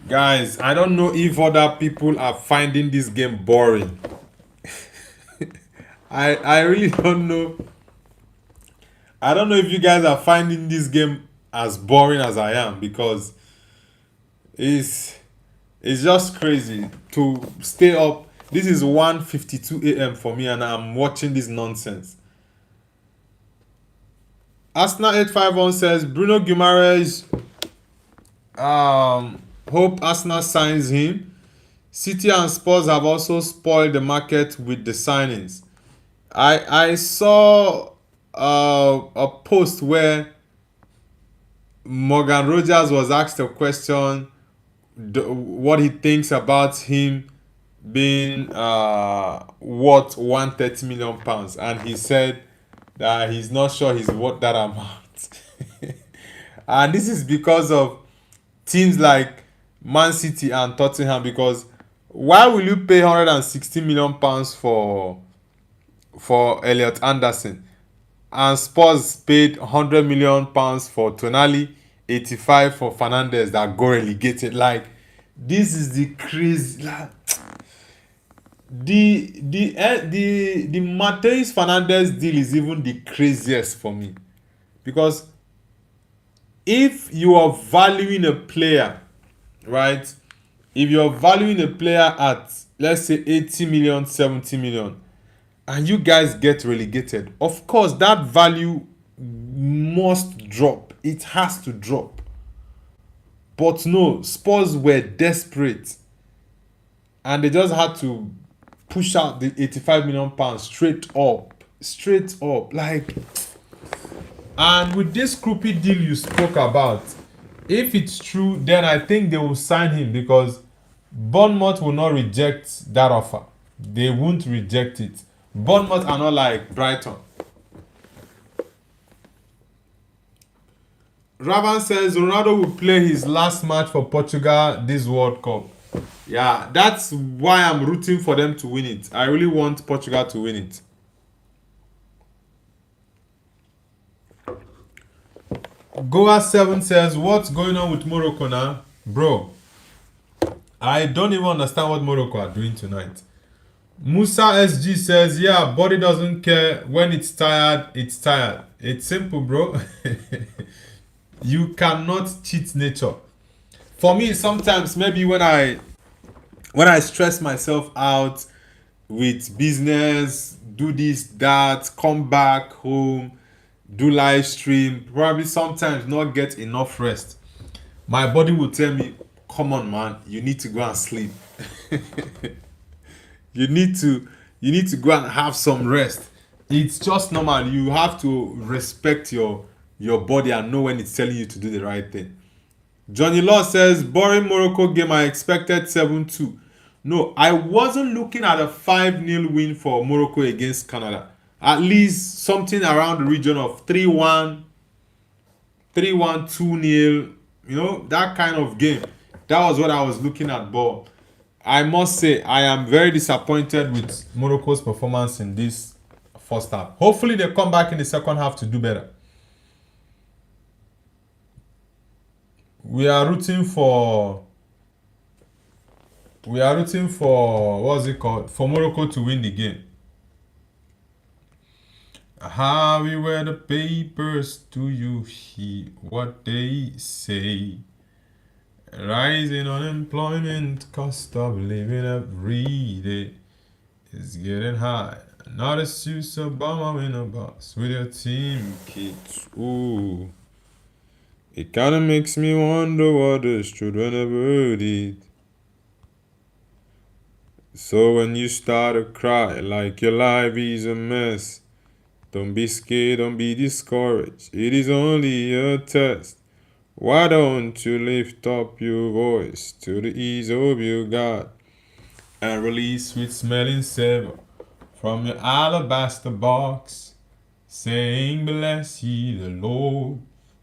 Speaker 1: Guys, I don't know if other people are finding this game boring. I really don't know. I don't know if you guys are finding this game as boring as I am, because it's it's just crazy to stay up. This is 1:52 a.m. for me and I'm watching this nonsense. Arsenal 851 says Bruno Guimaraes, hope Arsenal signs him. City and Spurs have also spoiled the market with the signings. I saw a post where Morgan Rogers was asked a question, what he thinks about him being worth 130 million pounds, and he said that he's not sure he's worth that amount. And this is because of teams like Man City and Tottenham, because why will you pay 160 million pounds for Elliot Anderson, and Spurs paid 100 million pounds for Tonali, 85 for Fernandez that got relegated? Like, this is the crazy. Like, the Mateus Fernandez deal is even the craziest for me, because if you are valuing a player, right? If you're valuing a player at, let's say, 80 million, 70 million, and you guys get relegated, of course that value must drop. It has to drop. But no, Spurs were desperate and they just had to push out the 85 million pounds straight up. Like, and with this Krupi deal you spoke about, if it's true, then I think they will sign him, because Bournemouth will not reject that offer. They won't reject it. Bournemouth are not like Brighton. Ravan says Ronaldo will play his last match for Portugal this World Cup. Yeah, that's why I'm rooting for them to win it. I really want Portugal to win it. Goa7 says, what's going on with Morocco now? Bro, I don't even understand what Morocco are doing tonight. Musa SG says, yeah, body doesn't care. When it's tired, it's tired. It's simple, bro. You cannot cheat nature. For me, sometimes maybe when I stress myself out with business, do this, that, come back home, do live stream, probably sometimes not get enough rest, my body will tell me, come on man, you need to go and sleep. you need to go and have some rest. It's just normal. You have to respect your body and know when it's telling you to do the right thing. Johnny Law says, boring Morocco game, I expected 7-2. No, I wasn't looking at a 5-0 win for Morocco against Canada. At least something around the region of 3-1, 3-1, 2-0, that kind of game. That was what I was looking at. But I must say, I am very disappointed with Morocco's performance in this first half. Hopefully they come back in the second half to do better. We are rooting for what's it called? For Morocco to win the game. How we wear the papers, do you hear what they say? Rising unemployment, cost of living every day is getting high. Not a suit Obama in a bus with your team, kids. Ooh. It kinda makes me wonder what the children ever did. So when you start to cry like your life is a mess, don't be scared, don't be discouraged. It is only a test. Why don't you lift up your voice to the ease of your God and release sweet smelling savor from your alabaster box, saying, bless ye the Lord.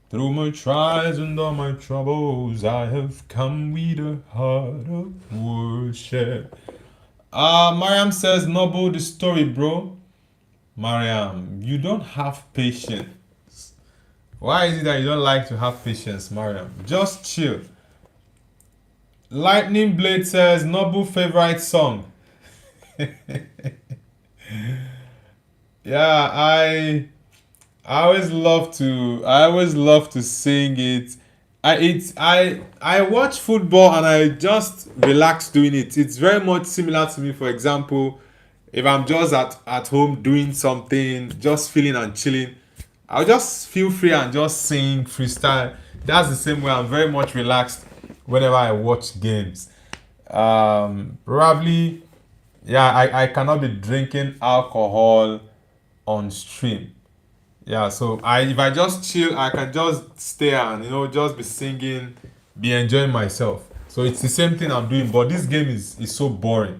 Speaker 1: Through my trials and all my troubles, I have come with a heart of worship. Mariam says, Noble the story, bro. Mariam, you don't have patience. Why is it that you don't like to have patience, Mariam? Just chill. Lightning Blade says Noble favorite song. Yeah, I always love to sing it. I watch football and I just relax doing it. It's very much similar to me. For example, if I'm just at home doing something, just feeling and chilling, I'll just feel free and just sing freestyle. That's the same way I'm very much relaxed whenever I watch games. Probably, yeah, I cannot be drinking alcohol on stream. Yeah, so if I just chill, I can just stay and just be singing, be enjoying myself. So it's the same thing I'm doing, but this game is so boring.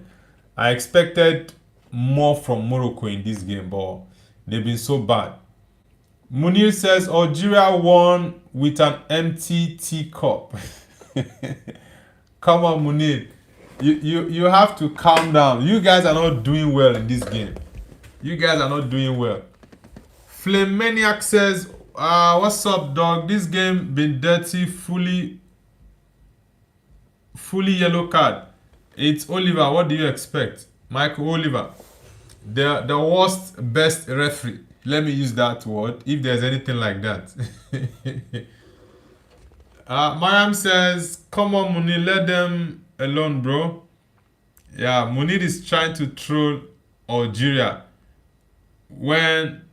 Speaker 1: I expected more from Morocco in this game, but they've been so bad. Munir says Algeria won with an empty teacup. Come on, Munir. You have to calm down. You guys are not doing well in this game. You guys are not doing well. Flame Maniac says, what's up, dog? This game been dirty, fully yellow card. It's Oliver. What do you expect? Michael Oliver. The worst, best referee. Let me use that word, if there's anything like that. Mariam says, come on, Munir, let them alone, bro. Yeah, Munir is trying to troll Algeria when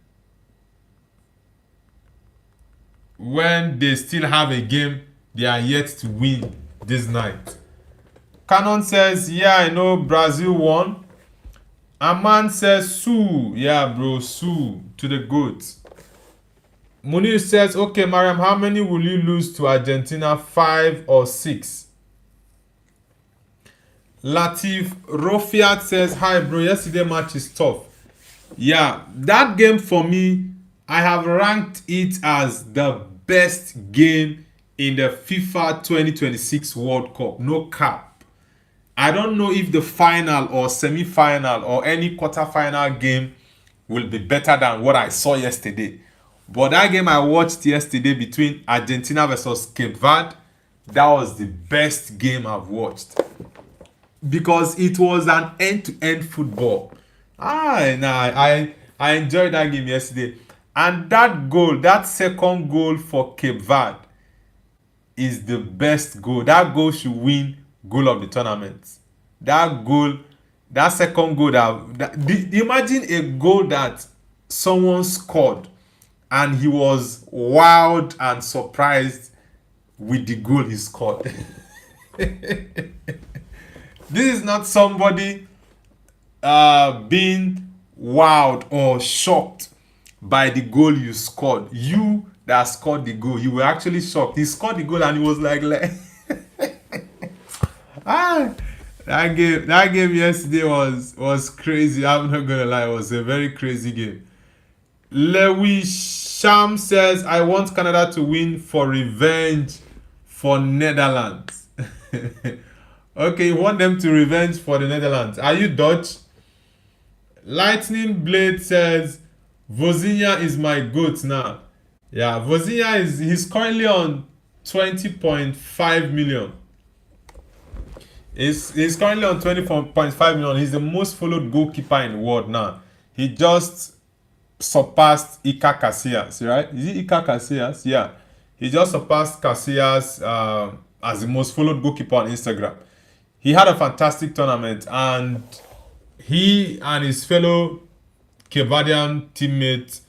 Speaker 1: they still have a game they are yet to win this night. Canon says, yeah, I know Brazil won. Aman says, Sue. Yeah, bro, Sue to the goats. Munir says, okay, Mariam, how many will you lose to Argentina? 5 or 6? Latif Rofiat says, hi, bro, yesterday match is tough. Yeah, that game for me, I have ranked it as the best game in the FIFA 2026 World Cup. No cap. I don't know if the final or semi-final or any quarter-final game will be better than what I saw yesterday. But that game I watched yesterday between Argentina versus Cape Verde, that was the best game I've watched. Because it was an end-to-end football. I enjoyed that game yesterday. And that goal, that second goal for Cape Verde is the best goal. That goal should win goal of the tournament. That goal, that second goal, imagine a goal that someone scored and he was wowed and surprised with the goal he scored. This is not somebody being wowed or shocked by the goal you scored. You that scored the goal, you were actually shocked. He scored the goal and he was like that game yesterday was crazy. I'm not gonna lie, it was a very crazy game. Lewis Sham says, I want Canada to win for revenge for Netherlands. Okay, you want them to revenge for the Netherlands. Are you Dutch? Lightning Blade says, Vozinha is my goat now. Yeah, Vozinha he's currently on 20.5 million. He's currently on 24.5 million. He's the most followed goalkeeper in the world now. He just surpassed Iker Casillas, right? Is it Iker Casillas? Yeah. He just surpassed Casillas as the most followed goalkeeper on Instagram. He had a fantastic tournament and he and his fellow Cape Verdean teammates,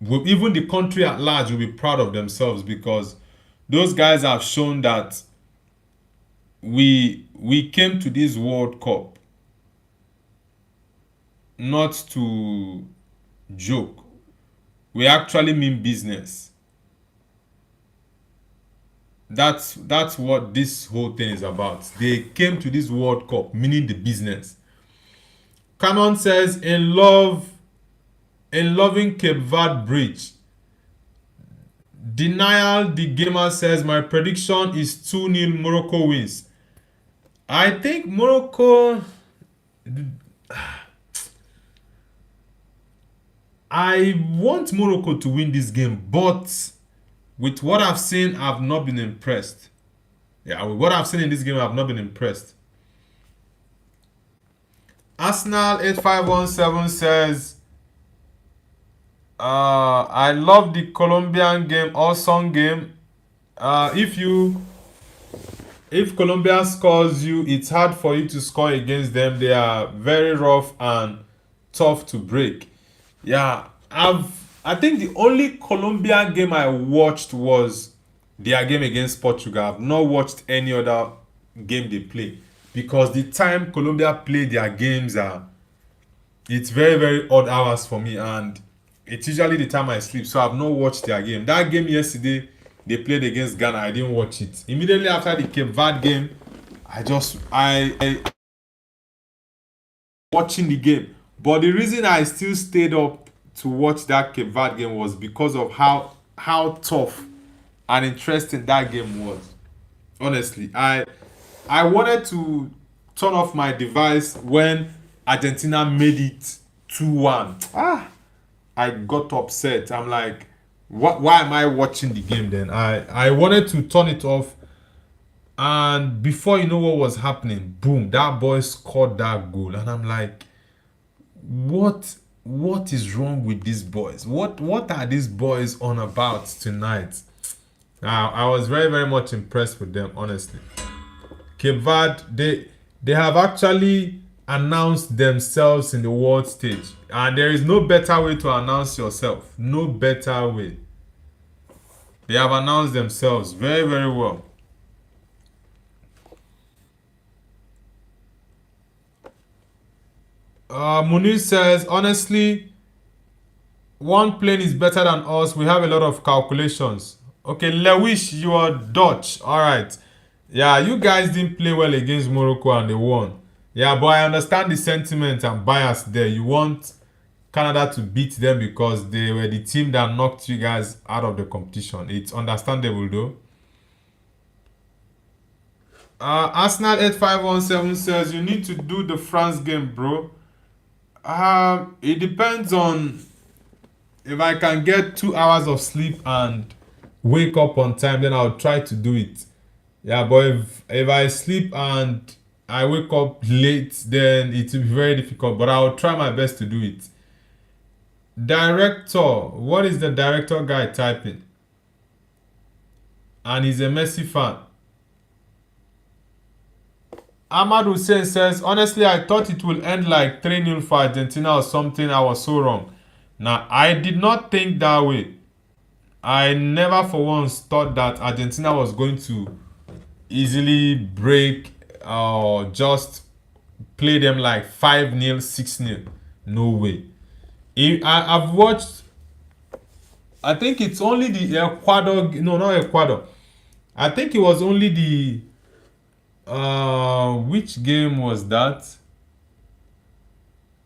Speaker 1: even the country at large, will be proud of themselves because those guys have shown that we came to this World Cup not to joke. We actually mean business. That's what this whole thing is about. They came to this World Cup meaning the business. Canon says, in loving Cape Verde bridge. Denial the gamer says, my prediction is 2-0 Morocco wins. I think Morocco, I want Morocco to win this game, but with what I've seen, I've not been impressed. Yeah, with what I've seen in this game, I've not been impressed. Arsenal 8517 says, I love the Colombian game, awesome game. If Colombia scores you, it's hard for you to score against them. They are very rough and tough to break. Yeah, I think the only Colombian game I watched was their game against Portugal. I've not watched any other game they play because the time Colombia play their games it's very very odd hours for me, and it's usually the time I sleep, so I've not watched their game. That game yesterday they played against Ghana, I didn't watch it. Immediately after the Cape Verde game, I watching the game. But the reason I still stayed up to watch that Cape Verde game was because of how tough and interesting that game was. Honestly, I wanted to turn off my device when Argentina made it 2-1. I got upset. I'm like, why am I watching the game then? I wanted to turn it off, and before you know what was happening, boom, that boy scored that goal. And I'm like, what is wrong with these boys? What are these boys on about tonight? I was very very much impressed with them, honestly. Cape Verde, they have actually announced themselves in the world stage, and there is no better way to announce yourself. No better way. They have announced themselves very very well. Munir says, honestly, one plane is better than us. We have a lot of calculations. Okay, Lewis, you are Dutch. All right. Yeah, you guys didn't play well against Morocco and they won. Yeah, but I understand the sentiment and bias there. You want Canada to beat them because they were the team that knocked you guys out of the competition. It's understandable though. Arsenal 8517 says, you need to do the France game, bro. It depends on if I can get 2 hours of sleep and wake up on time, then I'll try to do it. Yeah, but if I sleep and I wake up late, then it will be very difficult. But I'll try my best to do it. Director, what is the director guy typing? And he's a Messi fan. Ahmad Hussein says, honestly, I thought it will end like 3-0 for Argentina or something. I was so wrong. Now, I did not think that way. I never for once thought that Argentina was going to easily break or just play them like 5-0, 6-0. No way. I've watched, I think it's only the Ecuador, no, not Ecuador. I think it was only the, which game was that?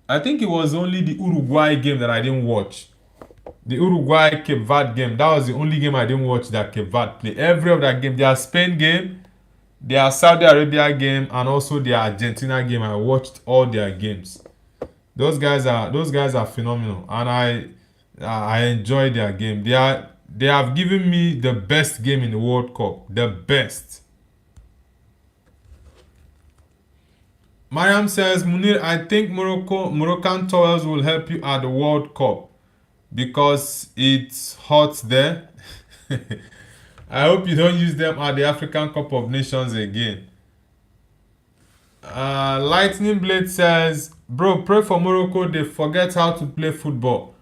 Speaker 1: I think it was only the Uruguay game that I didn't watch. The Uruguay Cape Verde game. That was the only game I didn't watch that Cape Verde play. Every other game, their Spain game, their Saudi Arabia game, and also their Argentina game, I watched all their games. Those guys are phenomenal, and I enjoy their game. They have given me the best game in the World Cup. The best. Mariam says, Munir, I think Moroccan towels will help you at the World Cup because it's hot there. I hope you don't use them at the African Cup of Nations again. Lightning Blade says, bro, pray for Morocco. They forget how to play football.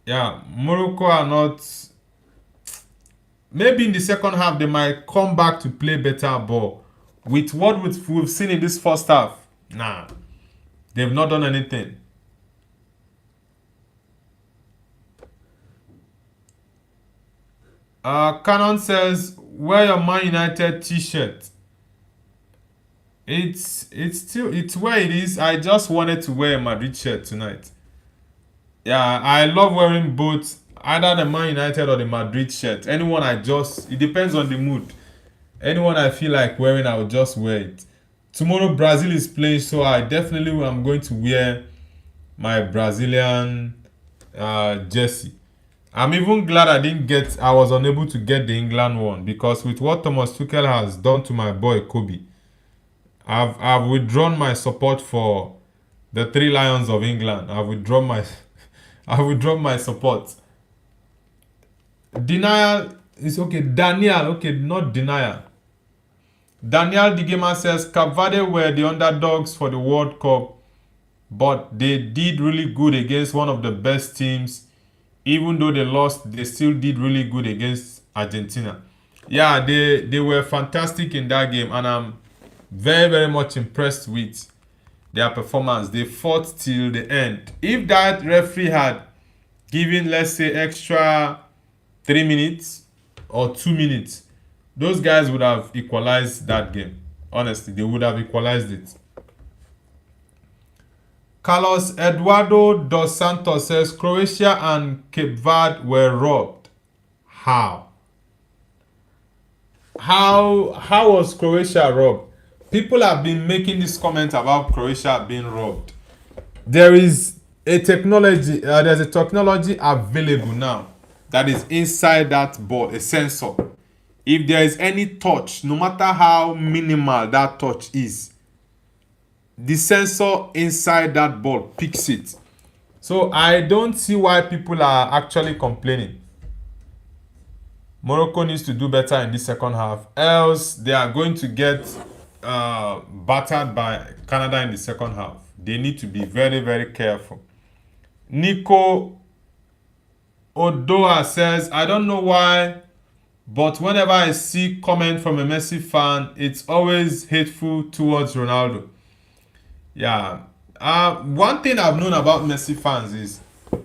Speaker 1: Yeah, Morocco are not. Maybe in the second half they might come back to play better ball. With what we've seen in this first half, nah, they've not done anything. Canon says, wear your Man United t-shirt. It's where it is. I just wanted to wear a Madrid shirt tonight. Yeah, I love wearing both, either the Man United or the Madrid shirt. Anyone it depends on the mood. Anyone I feel like wearing, I will just wear it. Tomorrow Brazil is playing, so I definitely am going to wear my Brazilian jersey. I'm even glad I was unable to get the England one, because with what Thomas Tuchel has done to my boy Kobe, I've withdrawn my support for the Three Lions of England. I've withdrawn my I've withdrawn my support. Denial is okay. Daniel, okay, not denial. Daniel Digema says Cape Verde were the underdogs for the World Cup, but they did really good against one of the best teams. Even though they lost, they still did really good against Argentina. Yeah, they were fantastic in that game, and I'm very, very much impressed with their performance. They fought till the end. If that referee had given, let's say, extra 3 minutes or 2 minutes, those guys would have equalized that game. Honestly, they would have equalized it. Carlos Eduardo dos Santos says Croatia and Cape Verde were robbed. How? How was Croatia robbed? People have been making this comment about Croatia being robbed. There's a technology available now that is inside that ball, a sensor. If there is any touch, no matter how minimal that touch is, the sensor inside that ball picks it. So I don't see why people are actually complaining. Morocco needs to do better in the second half, else they are going to get battered by Canada in the second half. They need to be very, very careful. Nico Odoa says, I don't know why, but whenever I see comment from a Messi fan, it's always hateful towards Ronaldo. Yeah. One thing I've known about Messi fans is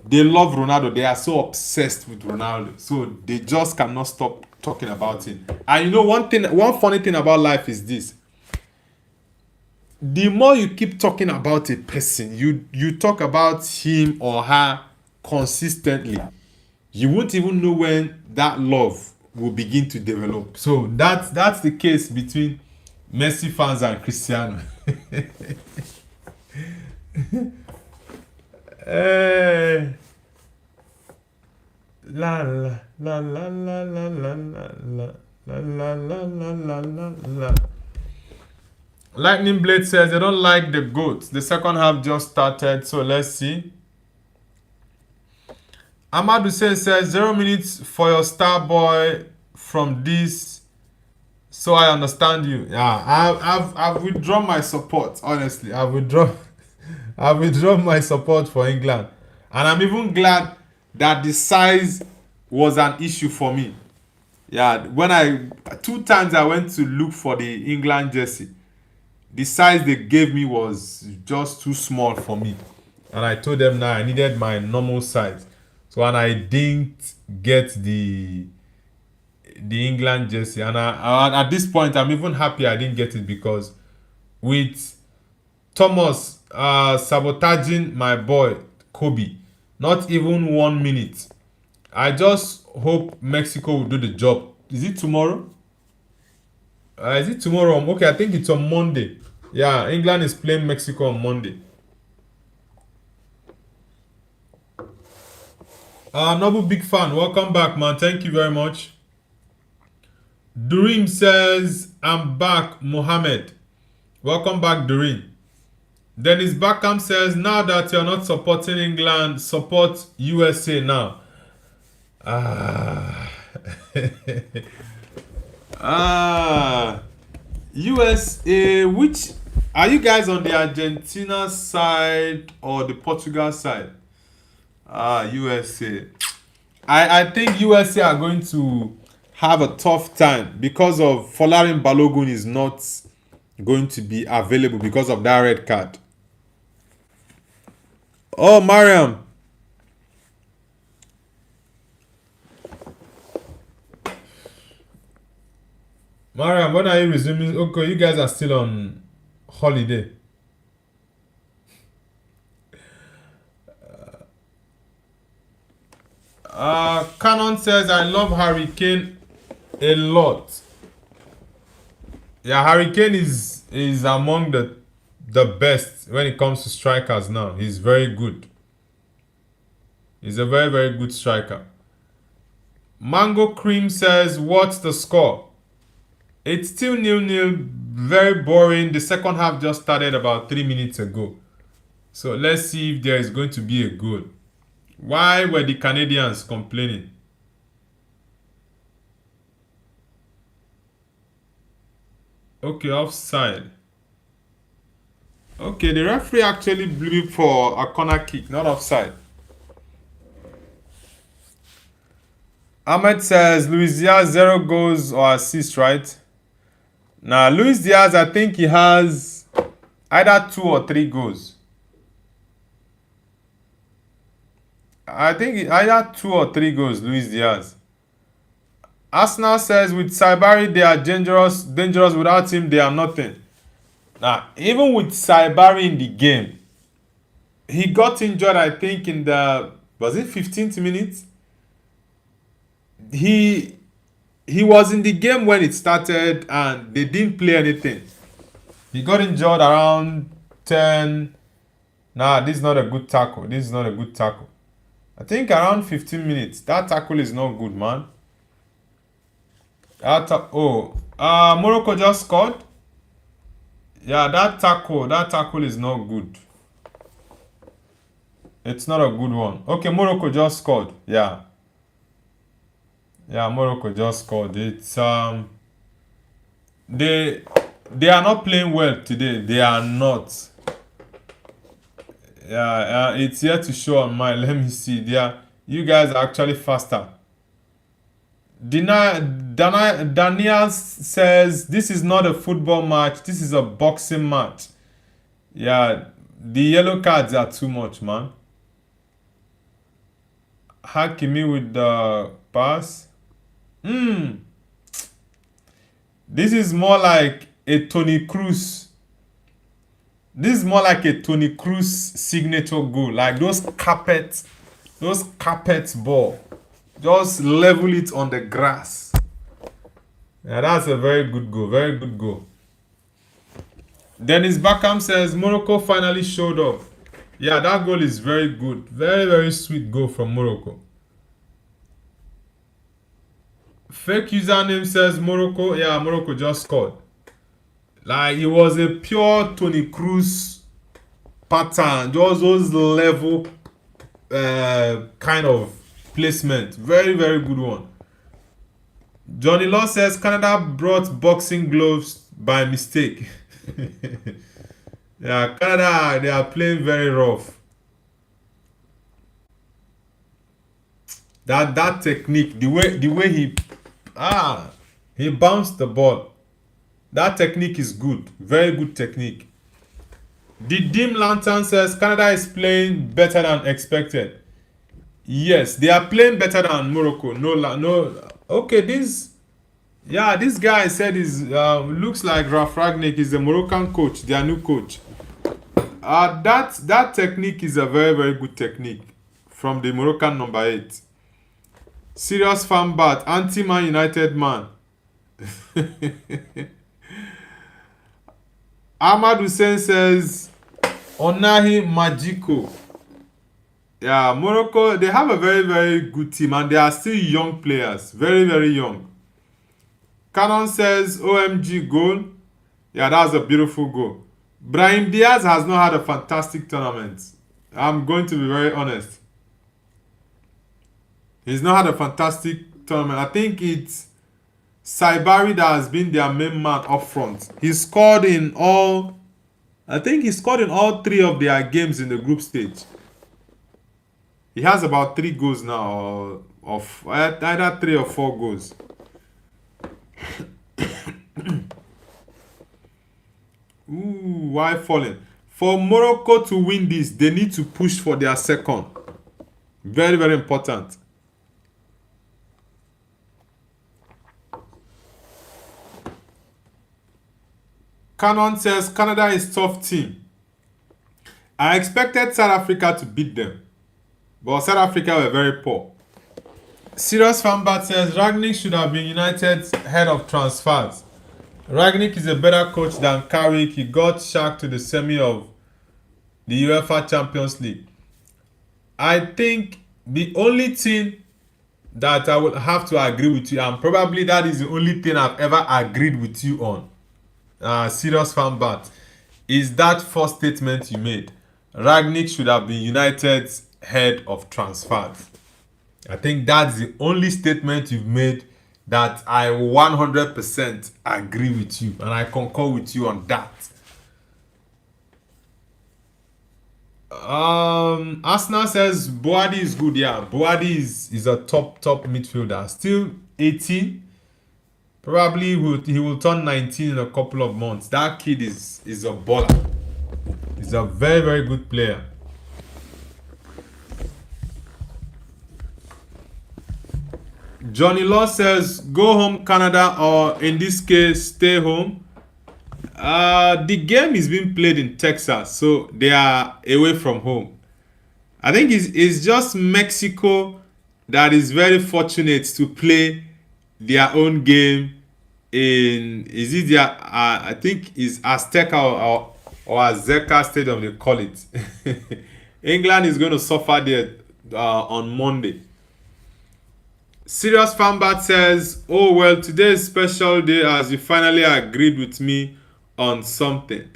Speaker 1: they love Ronaldo. They are so obsessed with Ronaldo. So they just cannot stop talking about him. And you know, one funny thing about life is this. The more you keep talking about a person, you talk about him or her consistently, you won't even know when that love will begin to develop. So that's the case between Messi fans and Cristiano. La la la la la la la la la la la la la. Lightning Blade says they don't like the goats. The second half just started, so let's see. Ahmad Hussein says 0 minutes for your star boy from this. So I understand you. Yeah, I've withdrawn my support. Honestly, I've withdrawn my support for England, and I'm even glad that the size was an issue for me. Yeah, when 2 times I went to look for the England jersey, the size they gave me was just too small for me, and I told them now I needed my normal size. So, and I didn't get the England jersey, and at this point I'm even happy I didn't get it, because with Thomas sabotaging my boy Kobe, not even 1 minute. I just hope Mexico will do the job. Is it tomorrow? Is it tomorrow? Okay, I think it's on Monday. Yeah, England is playing Mexico on Monday. Noble Big Fan, welcome back, man. Thank you very much. Durim says, I'm back, Mohammed. Welcome back, Durim. Dennis Backham says, now that you're not supporting England, support USA now. USA, which are you guys on, the Argentina side or the Portugal side? USA. I think USA are going to have a tough time because of Folarin Balogun is not going to be available because of that red card. Oh, Mariam. Mariam, when are you resuming? Okay, you guys are still on holiday. Canon says, I love Harry Kane a lot. Yeah, Harry Kane is among the best when it comes to strikers now. He's very good. He's a very, very good striker. Mango Cream says, what's the score? It's still 0-0. Very boring. The second half just started about 3 minutes ago. So let's see if there is going to be a goal. Why were the Canadians complaining? Okay, offside. Okay, the referee actually blew for a corner kick, not offside. Ahmed says Luis Diaz 0 goals or assists, right? Now, Luis Diaz, I think he has either 2 or 3 goals. I think either 2 or 3 goals, Luis Diaz. Arsenal says with Saibari they are dangerous without him they are nothing. Now, even with Saibari in the game, he got injured, I think, in the, was it 15th minute? He was in the game when it started and they didn't play anything. He got injured around 10. Nah, this is not a good tackle. This is not a good tackle. I think around 15 minutes. That tackle is not good, man. Morocco just scored. Yeah, that tackle is not good. It's not a good one. Okay, Morocco just scored. Yeah, Morocco just scored. It's they are not playing well today. They are not. Yeah, it's here to show on mine. Let me see. You guys are actually faster. Daniel says this is not a football match. This is a boxing match. Yeah, the yellow cards are too much, man. Hakimi with the pass. This is more like a Tony Cruz. This is more like a Tony Cruz signature goal. Like those carpet ball. Just level it on the grass. Yeah, that's a very good goal. Very good goal. Dennis Beckham says Morocco finally showed up. Yeah, that goal is very good. Very, very sweet goal from Morocco. Fake username says Morocco. Yeah, Morocco just scored. Like, it was a pure Tony Cruz pattern. Just those level kind of placement. Very, very good one. Johnny Law says Canada brought boxing gloves by mistake. Yeah, Canada, they are playing very rough. That technique, the way he bounced the ball. That technique is good. Very good technique. The Dim Lantern says Canada is playing better than expected. Yes, they are playing better than Morocco. No. Okay, this guy said is looks like Ralf Rangnick is the Moroccan coach, their new coach. That technique is a very, very good technique from the Moroccan number 8. Serious fan bat, anti-Man United man. Ahmad Hussein says Onahi Majiko. Yeah, Morocco, they have a very, very good team and they are still young players. Very, very young. Cannon says OMG goal. Yeah, that's a beautiful goal. Brahim Diaz has not had a fantastic tournament. I'm going to be very honest. He's not had a fantastic tournament. I think it's Saibari that has been their main man up front. He scored in all 3 of their games in the group stage. He has about 3 goals now, of either 3 or 4 goals. Ooh, why falling? For Morocco to win this, they need to push for their second. Very, very important. Cannon says Canada is tough team. I expected South Africa to beat them, but South Africa were very poor. Serious Fanbat says Rangnick should have been United's head of transfers. Rangnick is a better coach than Carrick. He got shacked to the semi of the UEFA Champions League. I think the only thing that I will have to agree with you, and probably that is the only thing I've ever agreed with you on. Serious fan bat, is that first statement you made. Ragnick should have been United's head of transfers. I think that's the only statement you've made that I 100% agree with you, and I concur with you on that. Arsenal says Boadi is good. Yeah, Boadi is a top midfielder. Still 18. Probably he will turn 19 in a couple of months. That kid is a baller. He's a very good player. Johnny Law says go home Canada, or in this case stay home. The game is being played in Texas, so they are away from home. I think it's just Mexico that is very fortunate to play their own game in, is it their I think is Azteca or Azteca Stadium they call it. England is going to suffer there on Monday. Serious Fanbat says, oh well, today is special day as you finally agreed with me on something.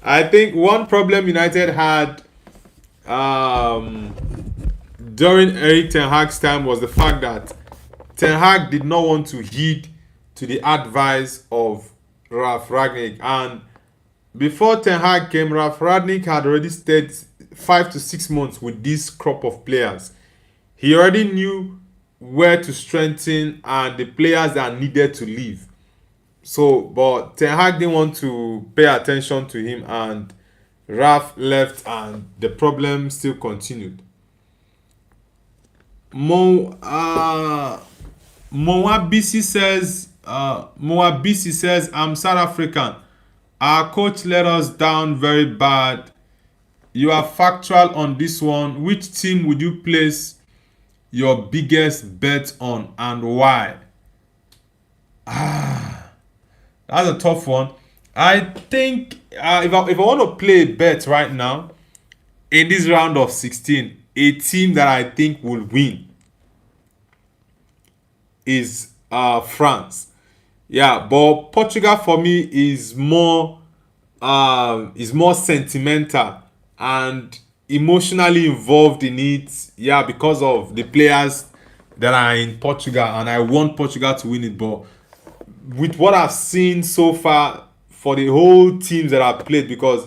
Speaker 1: I think one problem United had during Erik Ten Hag's time was the fact that Ten Hag did not want to heed to the advice of Ralf Rangnick, and before Ten Hag came, Ralf Rangnick had already stayed 5 to 6 months with this crop of players. He already knew where to strengthen and the players that needed to leave. So, but Ten Hag didn't want to pay attention to him, and Ralf left, and the problem still continued. Moabisi says, I'm South African. Our coach let us down very bad. You are factual on this one. Which team would you place your biggest bet on and why? That's a tough one. I think if I want to play a bet right now in this round of 16, a team that I think will win is France. Yeah, but Portugal for me is more sentimental and emotionally involved in it. Yeah, because of the players that are in Portugal, and I want Portugal to win it. But with what I've seen so far for the whole teams that I've played, because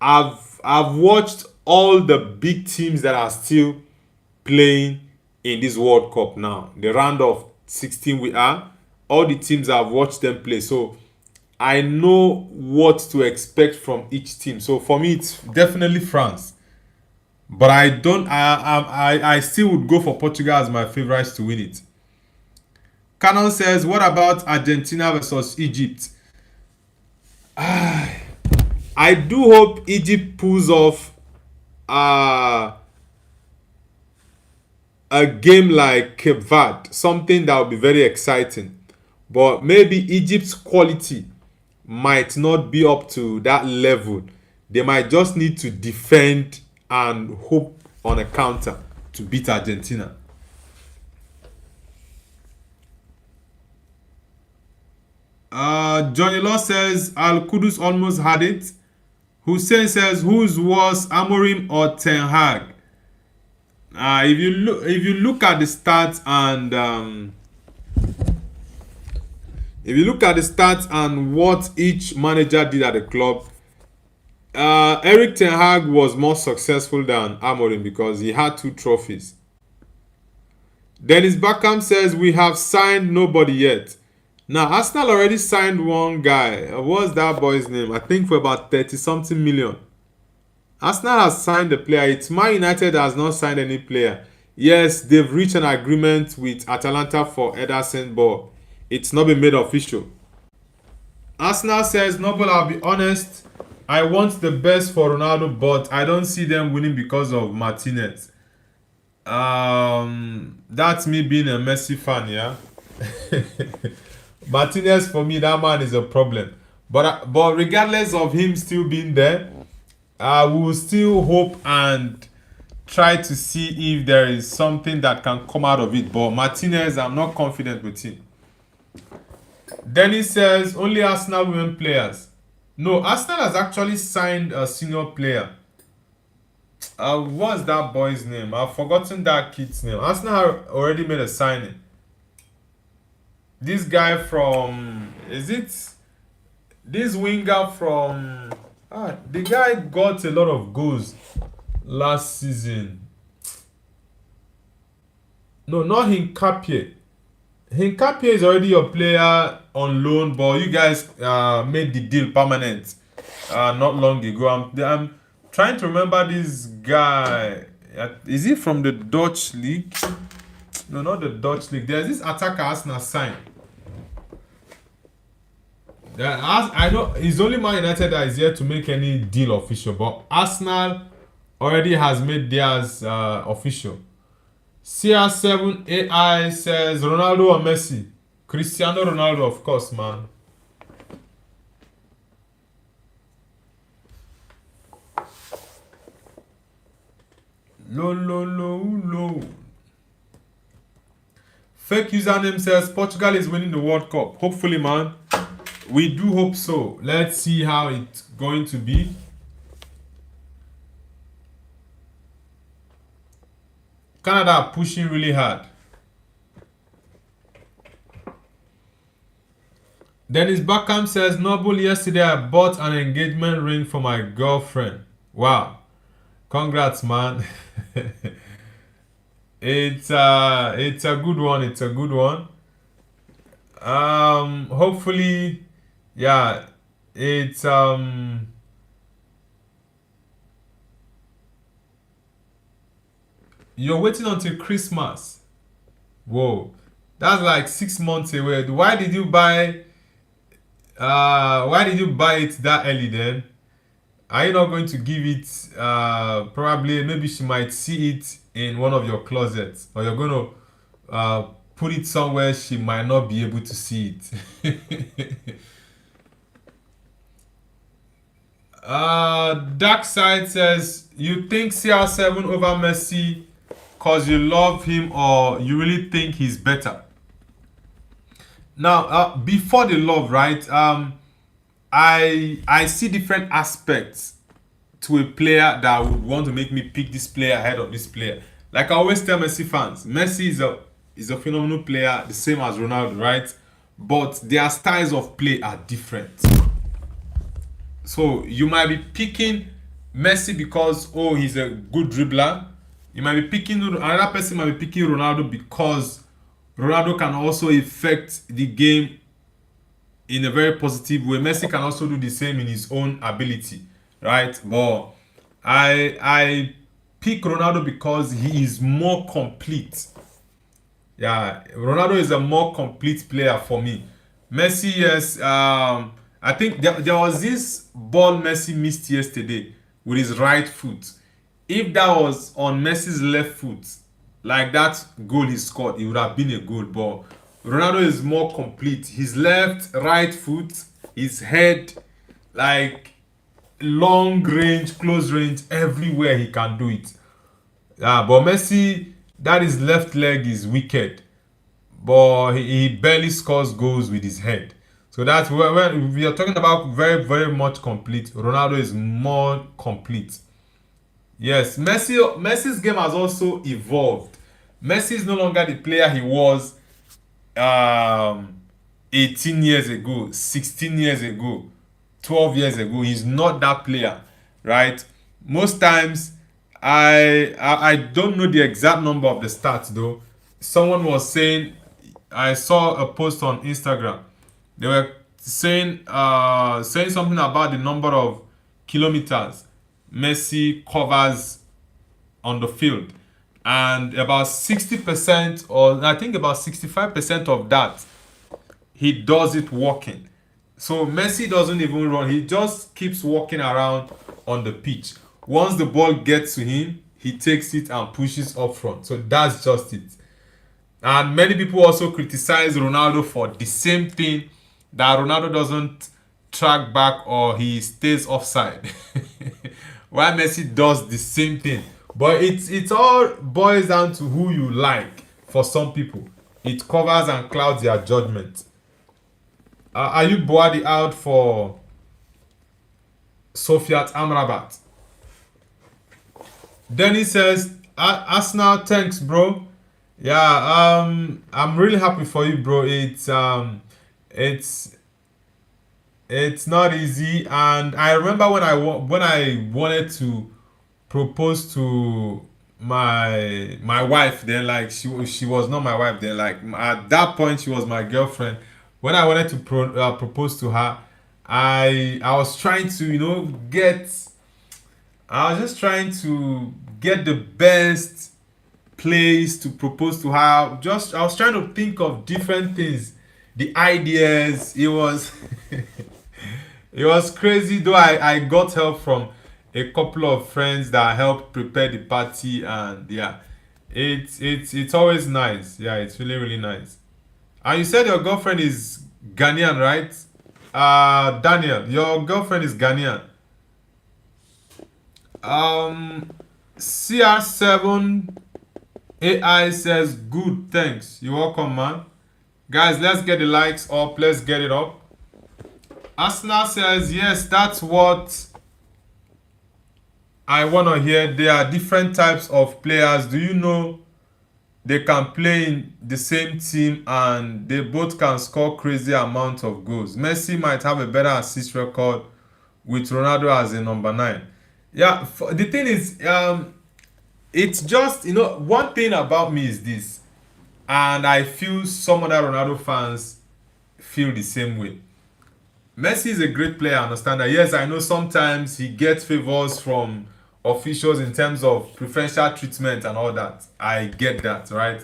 Speaker 1: I've watched all the big teams that are still playing in this World Cup now. The round of 16 we are. All the teams I've watched them play. So I know what to expect from each team. So for me, it's definitely France. But I still would go for Portugal as my favorites to win it. Canon says, what about Argentina versus Egypt? I do hope Egypt pulls off a game like Cape Verde, something that will be very exciting. But maybe Egypt's quality might not be up to that level. They might just need to defend and hope on a counter to beat Argentina. Johnny Law says Al Kudus almost had it. Hussein says, who's worse, Amorim or Ten Hag? If you look at the stats and what each manager did at the club, Erik Ten Hag was more successful than Amorim because he had 2 trophies. Dennis Beckham says we have signed nobody yet. Now Arsenal already signed one guy. What's that boy's name? I think for about 30-something million. Arsenal has signed the player. It's Man United has not signed any player. Yes, they've reached an agreement with Atalanta for Ederson, but it's not been made official. Arsenal says, Noble, I'll be honest, I want the best for Ronaldo, but I don't see them winning because of Martinez. That's me being a Messi fan, yeah. Martinez, for me, that man is a problem. But regardless of him still being there, we will still hope and try to see if there is something that can come out of it. But Martinez, I'm not confident with him. Dennis says only Arsenal women players. No, Arsenal has actually signed a senior player. What's that boy's name? I've forgotten that kid's name. Arsenal already made a signing. This guy from, is it this winger from, the guy got a lot of goals last season. No, not Hinkapie. Hinkapie is already a player on loan, but you guys made the deal permanent not long ago. I'm trying to remember this guy. Is he from the Dutch league? No, not the Dutch league. There's this attacker Arsenal signed. I know it's only Man United that is yet to make any deal official, but Arsenal already has made theirs official. CR7 AI says Ronaldo or Messi? Cristiano Ronaldo, of course, man. Low. Fake username says Portugal is winning the World Cup. Hopefully, man. We do hope so. Let's see how it's going to be. Canada are pushing really hard. Dennis Beckham says, Noble, yesterday I bought an engagement ring for my girlfriend. Wow. Congrats, man. It's a good one. It's a good one. Hopefully, yeah, it's you're waiting until Christmas. Whoa. That's like 6 months away. Why did you buy it that early then? Are you not going to give it probably maybe she might see it in one of your closets, or you're going to put it somewhere she might not be able to see it. Dark Side says you think CR7 over Messi because you love him or you really think he's better. Now, before the love, right? I see different aspects to a player that would want to make me pick this player ahead of this player. Like I always tell Messi fans, Messi is a phenomenal player, the same as Ronaldo, right? But their styles of play are different. So you might be picking Messi because he's a good dribbler. You might be picking another person might be picking Ronaldo because Ronaldo can also affect the game in a very positive way. Messi can also do the same in his own ability, right? But I pick Ronaldo because he is more complete. Yeah, Ronaldo is a more complete player for me. Messi, yes. I think there was this ball Messi missed yesterday with his right foot. If that was on Messi's left foot, like that goal he scored, it would have been a goal. But Ronaldo is more complete. His left, right foot, his head, like long range, close range, everywhere he can do it. But Messi, that his left leg is wicked. But he barely scores goals with his head. So that's where we are talking about very, very much complete. Ronaldo is more complete. Yes, Messi's game has also evolved. Messi is no longer the player he was 18 years ago, 16 years ago, 12 years ago. He's not that player, right? Most times, I don't know the exact number of the stats though. Someone was saying, I saw a post on Instagram. They were saying something about the number of kilometers Messi covers on the field, and about 60% or I think about 65% of that he does it walking. So Messi doesn't even run, he just keeps walking around on the pitch. Once the ball gets to him, he takes it and pushes up front. So that's just it. And many people also criticize Ronaldo for the same thing, that Ronaldo doesn't track back or he stays offside. While Messi does the same thing. But it all boils down to who you like. For some people, it covers and clouds their judgment. Are you Boadi out for Sofiat Amrabat? Denny says, Arsenal, thanks, bro. Yeah, I'm really happy for you, bro. It's it's not easy, and I remember when I wanted to propose to my wife. Then, like, she was not my wife. Then, like, at that point, she was my girlfriend. When I wanted to propose to her, I was trying to, get. I was just trying to get the best place to propose to her. Just I was trying to think of different things, the ideas. It was it was crazy, though. I got help from a couple of friends that helped prepare the party, and yeah, it's always nice. Yeah, it's really really nice. And you said your girlfriend is Ghanaian, right? Daniel, your girlfriend is Ghanaian. Um, CR7 AI says good, thanks. You're welcome, man. Guys, let's get the likes up. Let's get it up. Arsenal says yes, that's what I want to hear. There are different types of players. Do you know they can play in the same team and they both can score crazy amount of goals? Messi might have a better assist record with Ronaldo as a number 9. Yeah, the thing is, it's just, one thing about me is this, and I feel some other Ronaldo fans feel the same way. Messi is a great player, I understand that. Yes, I know sometimes he gets favors from officials in terms of preferential treatment and all that. I get that, right?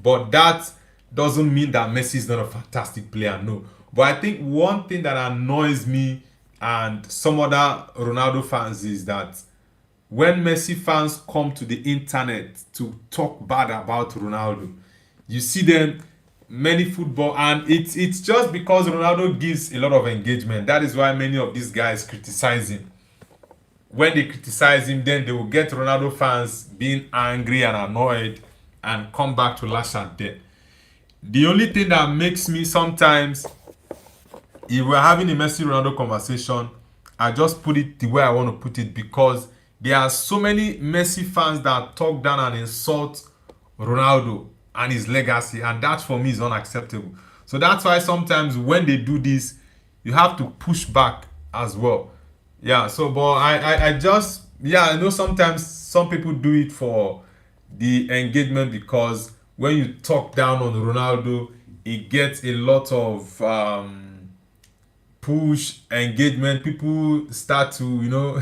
Speaker 1: But that doesn't mean that Messi is not a fantastic player, no. But I think one thing that annoys me and some other Ronaldo fans is that when Messi fans come to the internet to talk bad about Ronaldo, you see them many football, and it's just because Ronaldo gives a lot of engagement. That is why many of these guys criticize him. When they criticize him, then they will get Ronaldo fans being angry and annoyed and come back to lash at them. The only thing that makes me sometimes, if we're having a Messi Ronaldo conversation, I just put it the way I want to put it, because there are so many Messi fans that talk down and insult Ronaldo and his legacy, and that for me is unacceptable. So that's why sometimes when they do this, you have to push back as well. Yeah, so but I just, yeah, I know sometimes some people do it for the engagement, because when you talk down on Ronaldo, it gets a lot of push engagement. People start to,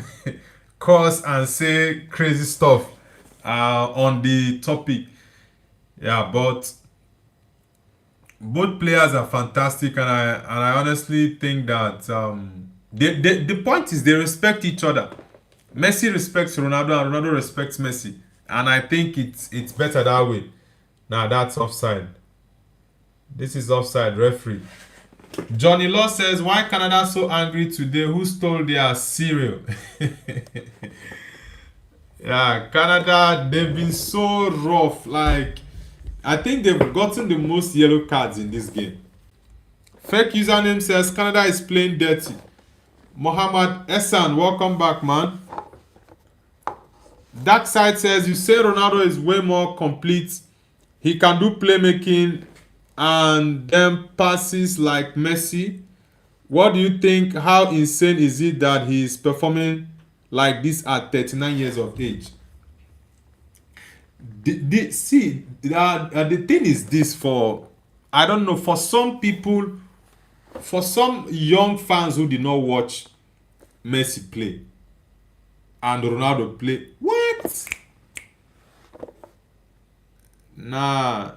Speaker 1: curse and say crazy stuff on the topic. Yeah, but both players are fantastic, and I honestly think that the point is they respect each other. Messi respects Ronaldo and Ronaldo respects Messi, and I think it's better that way. Now that's offside. This is offside, referee. Johnny Law says, why Canada so angry today? Who stole their cereal? Yeah, Canada, they've been so rough. Like, I think they've gotten the most yellow cards in this game. Fake username says Canada is playing dirty. Mohammed Essan, welcome back, man. Dark Side says, you say Ronaldo is way more complete. He can do playmaking and then passes like Messi. What do you think? How insane is it that he is performing like this at 39 years of age? The thing is this, for, I don't know, for some people, for some young fans who did not watch Messi play and Ronaldo play, what? Nah.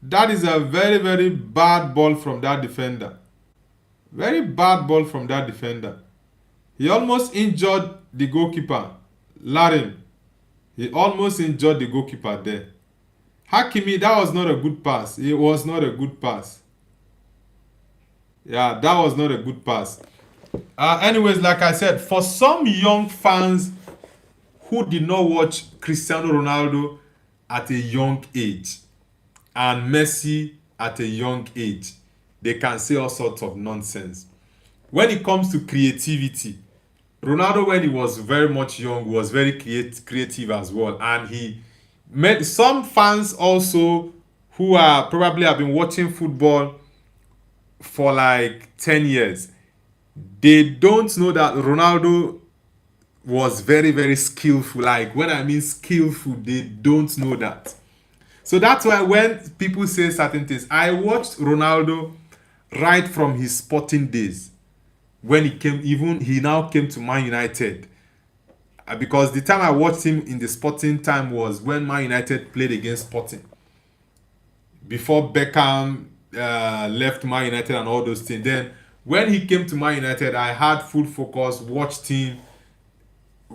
Speaker 1: That is a very, very bad ball from that defender. Very bad ball from that defender. He almost injured the goalkeeper, Larin. He almost injured the goalkeeper there. Hakimi, that was not a good pass. It was not a good pass. Yeah, that was not a good pass. Anyways, like I said, for some young fans who did not watch Cristiano Ronaldo at a young age and Messi at a young age, they can say all sorts of nonsense. When it comes to creativity, Ronaldo, when he was very much young, was very creative as well. And he met some fans also who are probably have been watching football for like 10 years. They don't know that Ronaldo was very, very skillful. Like, when I mean skillful, they don't know that. So that's why when people say certain things, I watched Ronaldo right from his Sporting days. When he now came to Man United. Because the time I watched him in the Sporting time was when Man United played against Sporting. Before Beckham left Man United and all those things. Then when he came to Man United, I had full focus, watched him.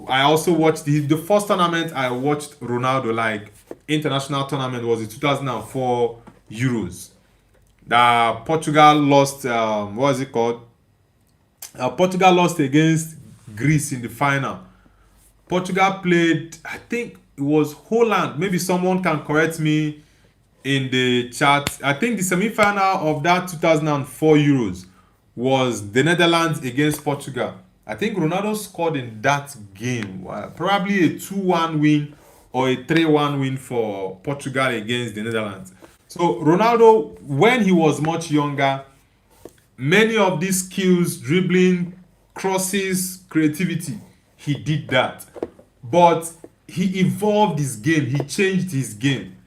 Speaker 1: I also watched the first tournament I watched Ronaldo, like international tournament, was the 2004 Euros. Portugal lost, what was it called? Portugal lost against Greece in the final. Portugal played, I think it was Holland. Maybe someone can correct me in the chat. I think the semi-final of that 2004 Euros was the Netherlands against Portugal. I think Ronaldo scored in that game. Probably a 2-1 win or a 3-1 win for Portugal against the Netherlands. So Ronaldo, when he was much younger, many of these skills, dribbling, crosses, creativity, he did that. But he evolved his game. He changed his game.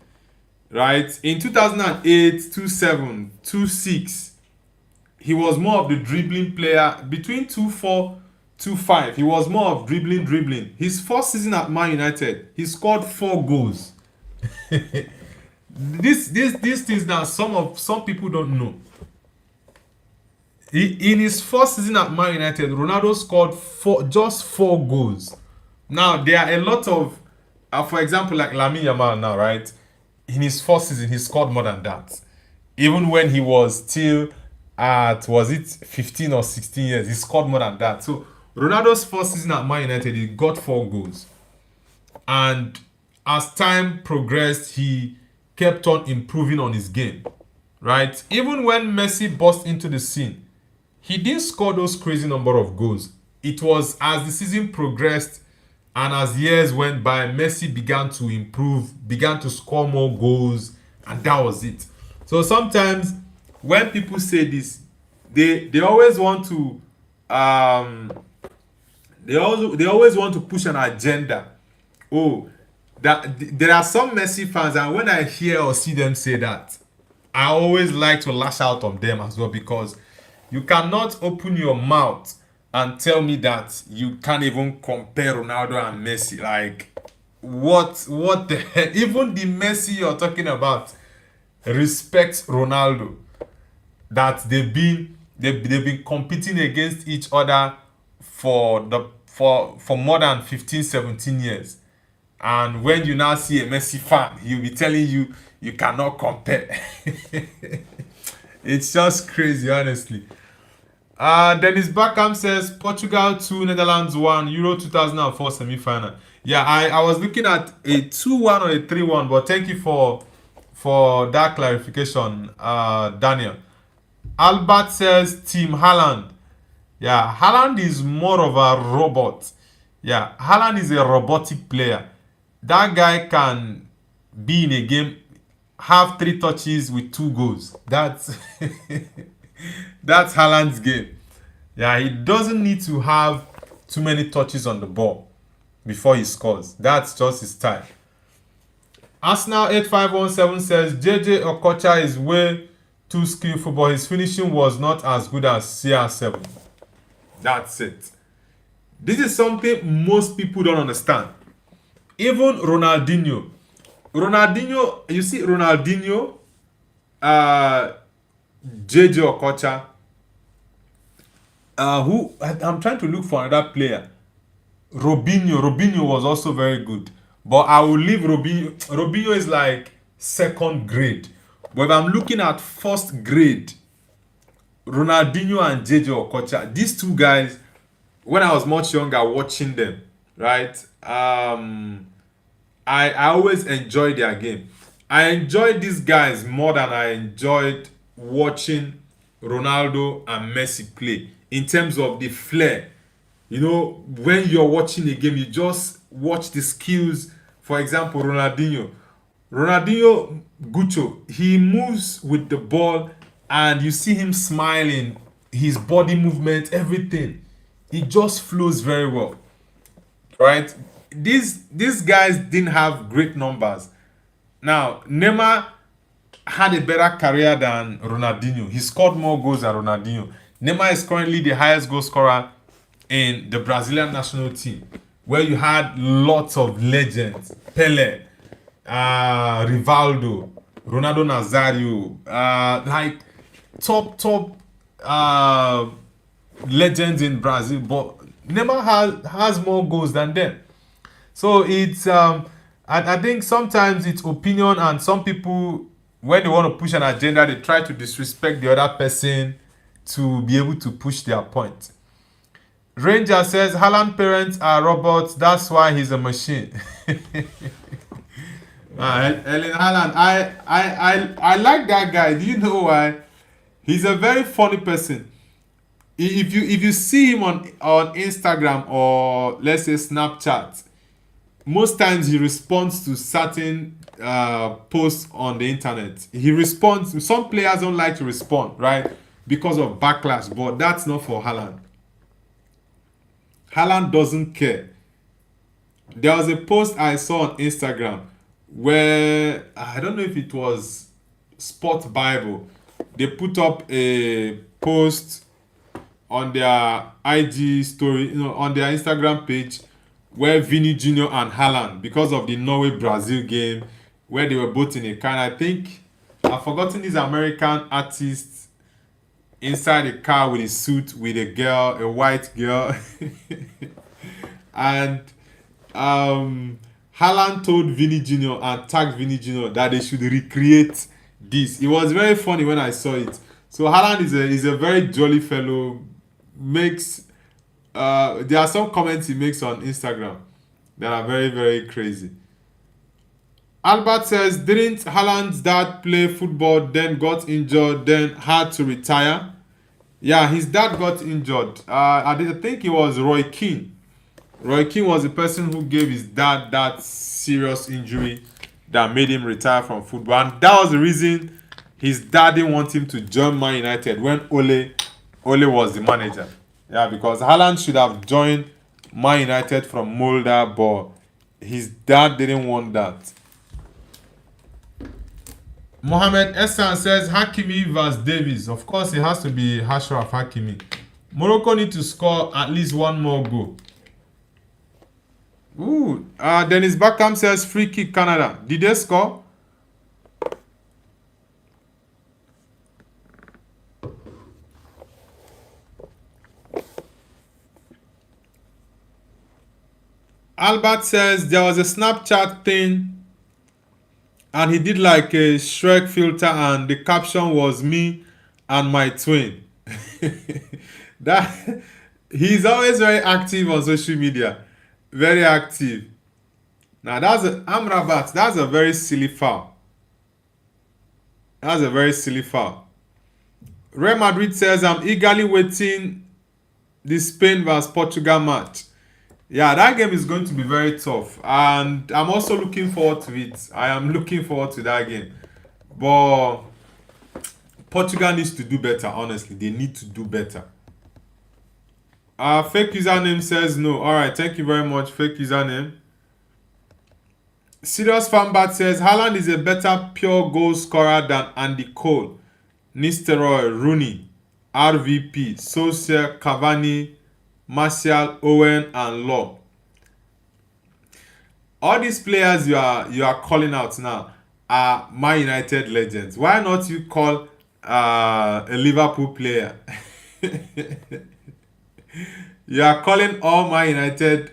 Speaker 1: Right? In 2008, 2007, 2006, he was more of the dribbling player. Between 2004, 2005, he was more of dribbling. His first season at Man United, he scored 4 goals. These things that some people don't know. In his first season at Man United, Ronaldo scored just 4 goals. Now, there are a lot of, for example, like Lamine Yamal now, right? In his first season, he scored more than that. Even when he was still at, was it 15 or 16 years, he scored more than that. So, Ronaldo's first season at Man United, he got 4 goals. And as time progressed, he kept on improving on his game, right? Even when Messi burst into the scene, he didn't score those crazy number of goals. It was as the season progressed and as years went by, Messi began to improve, began to score more goals, and that was it. So sometimes when people say this, they always want to they always want to push an agenda. Oh, that there are some Messi fans, and when I hear or see them say that, I always like to lash out on them as well, because you cannot open your mouth and tell me that you can't even compare Ronaldo and Messi. Like, what the hell? Even the Messi you're talking about respects Ronaldo. That they've been competing against each other for more than 15, 17 years. And when you now see a Messi fan, he'll be telling you you cannot compare. It's just crazy, honestly. Dennis Beckham says Portugal 2, Netherlands 1, Euro 2004 semi-final. Yeah, I was looking at a 2-1 or a 3-1, but thank you for that clarification, Daniel. Albert says Team Haaland. Yeah, Haaland is more of a robot. Yeah, Haaland is a robotic player. That guy can be in a game, have 3 touches with 2 goals. That's Haaland's game. Yeah, he doesn't need to have too many touches on the ball before he scores. That's just his style. Arsenal 8517 says JJ Okocha is way too skillful, but his finishing was not as good as CR7. That's it. This is something most people don't understand. Even Ronaldinho, you see Ronaldinho, JJ Okocha, who I'm trying to look for another player. Robinho was also very good, but I will leave Robinho. Robinho is like 2nd grade, but if I'm looking at 1st grade, Ronaldinho and JJ Okocha, these 2 guys, when I was much younger watching them, right? I always enjoy their game. I enjoyed these guys more than I enjoyed watching Ronaldo and Messi play in terms of the flair. You know, when you're watching a game, you just watch the skills. For example, Ronaldinho Gucho, he moves with the ball and you see him smiling, his body movement, everything. It just flows very well, right? These guys didn't have great numbers. Now, Neymar had a better career than Ronaldinho. He scored more goals than Ronaldinho. Neymar is currently the highest goal scorer in the Brazilian national team, where you had lots of legends: Pele, Rivaldo, Ronaldo Nazario, like top legends in Brazil. But Neymar has more goals than them. So it's I think sometimes it's opinion, and some people, when they want to push an agenda, they try to disrespect the other person to be able to push their point. Ranger says Haaland parents are robots, that's why he's a machine. Ellen Haaland, I like that guy. Do you know why? He's a very funny person. If you see him on Instagram or let's say Snapchat, most times he responds to certain posts on the internet. He responds. Some players don't like to respond, right, because of backlash, but that's not for Haaland. Haaland doesn't care. There was a post I saw on Instagram where I don't know if it was Sport Bible. They put up a post on their IG story, on their Instagram page, where Vini Jr. and Haaland, because of the Norway-Brazil game, where they were both in a car. And I think I've forgotten this American artist inside a car with a suit with a girl, a white girl. And Haaland told Vini Jr. and tagged Vini Jr. that they should recreate this. It was very funny when I saw it. So Haaland is a very jolly fellow. Makes there are some comments he makes on Instagram that are very, very crazy. Albert says, didn't Haaland's dad play football, then got injured, then had to retire? Yeah, his dad got injured. I think it was Roy Keane. Roy Keane was the person who gave his dad that serious injury that made him retire from football. And that was the reason his dad didn't want him to join Man United when Ole was the manager. Yeah, because Haaland should have joined Man United from Molde, but his dad didn't want that. Mohamed Essan says Hakimi vs Davies. Of course, it has to be Ashraf Hakimi. Morocco need to score at least one more goal. Ooh, Dennis Beckham says free kick Canada. Did they score? Albert says there was a Snapchat thing and he did like a Shrek filter and the caption was me and my twin. That he's always very active on social media. Very active. Now that's Amrabat. That's a very silly foul. That's a very silly foul. Real Madrid says I'm eagerly waiting the Spain vs Portugal match. Yeah, that game is going to be very tough. And I'm also looking forward to it. I am looking forward to that game. But Portugal needs to do better, honestly. They need to do better. Fake username says no. Alright, thank you very much, fake username. Serious Fanbat says Haaland is a better pure goal scorer than Andy Cole, Nistelrooy, Rooney, RVP, Solskjaer, Cavani, Martial, Owen, and Law. All these players you are calling out now are Man United legends. Why not you call a Liverpool player? You are calling all Man United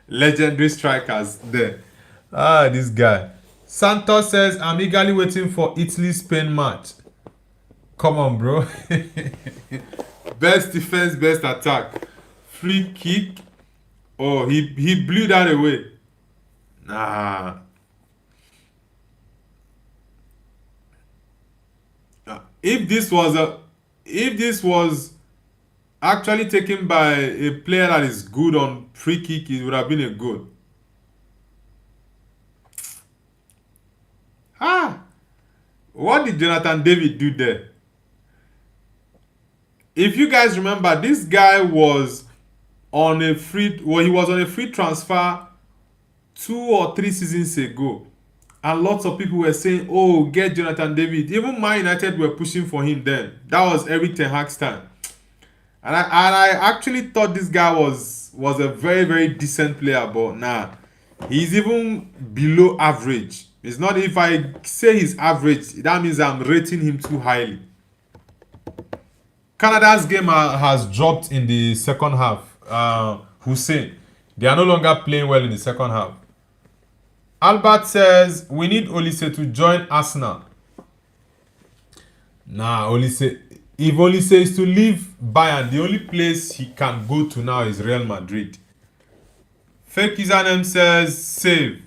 Speaker 1: legendary strikers there. This guy. Santos says, I'm eagerly waiting for Italy-Spain match. Come on, bro. Best defense, best attack. Free kick. Oh, he blew that away. Nah. If this was actually taken by a player that is good on free kick, it would have been a goal. Ah, what did Jonathan David do there? If you guys remember, this guy was on a free well, he was on a free transfer 2 or 3 seasons ago. And lots of people were saying, oh, get Jonathan David. Even Man United were pushing for him then. That was Eric Ten Hag's time. And I actually thought this guy was a very, very decent player, but nah. He's even below average. It's not, if I say he's average, that means I'm rating him too highly. Canada's game has dropped in the second half. Hussein, they are no longer playing well in the second half. Albert says we need Olise to join Arsenal. Nah, Olise. If Olise is to leave Bayern, the only place he can go to now is Real Madrid. Fake username says save.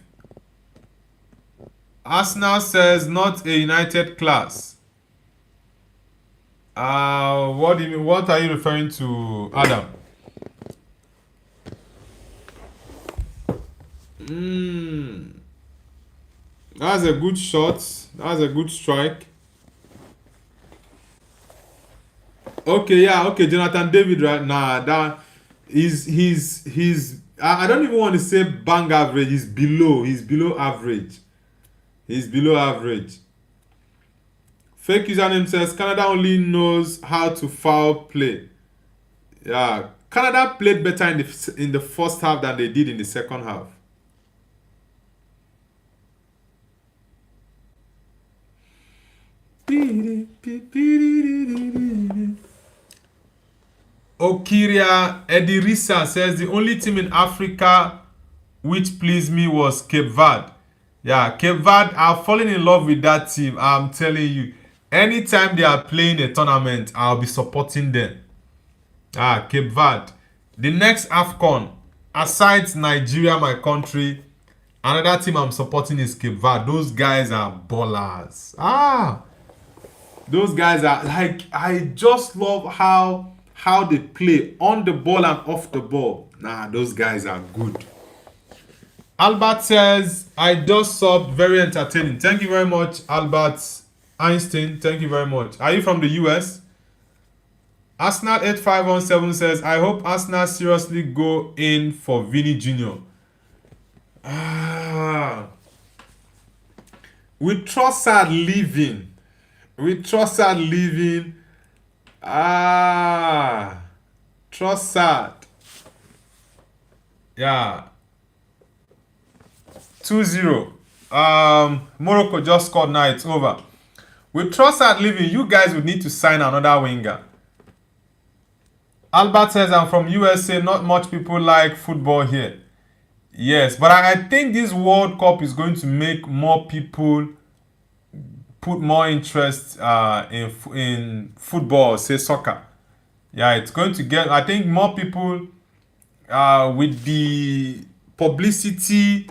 Speaker 1: Arsenal says not a United class. What do you mean? What are you referring to, Adam? That's a good shot. That's a good strike. Okay, yeah, okay, Jonathan David, right? Nah, that he's I don't even want to say bang average. He's below average. He's below average. Fake username says Canada only knows how to foul play. Yeah, Canada played better in the first half than they did in the second half. Okiria Edirisa says the only team in Africa which pleased me was Cape Verde. Yeah, Cape Verde, I've fallen in love with that team. I'm telling you. Anytime they are playing a tournament, I'll be supporting them. Cape Verde. The next AFCON, aside Nigeria, my country, another team I'm supporting is Cape Verde. Those guys are ballers. Those guys are like, I just love how they play on the ball and off the ball. Those guys are good. Albert says, I just subbed, very entertaining. Thank you very much, Albert Einstein. Thank you very much. Are you from the US? Arsenal 8517 says, I hope Arsenal seriously go in for Vinny Jr. With Trossard leaving. Trossard. Yeah. 2-0. Morocco just scored, now it's over. With Trossard leaving, you guys would need to sign another winger. Albert says, I'm from USA, not much people like football here. Yes, but I think this World Cup is going to make more people put more interest in football, say soccer. Yeah, it's going to get, I think, more people with the publicity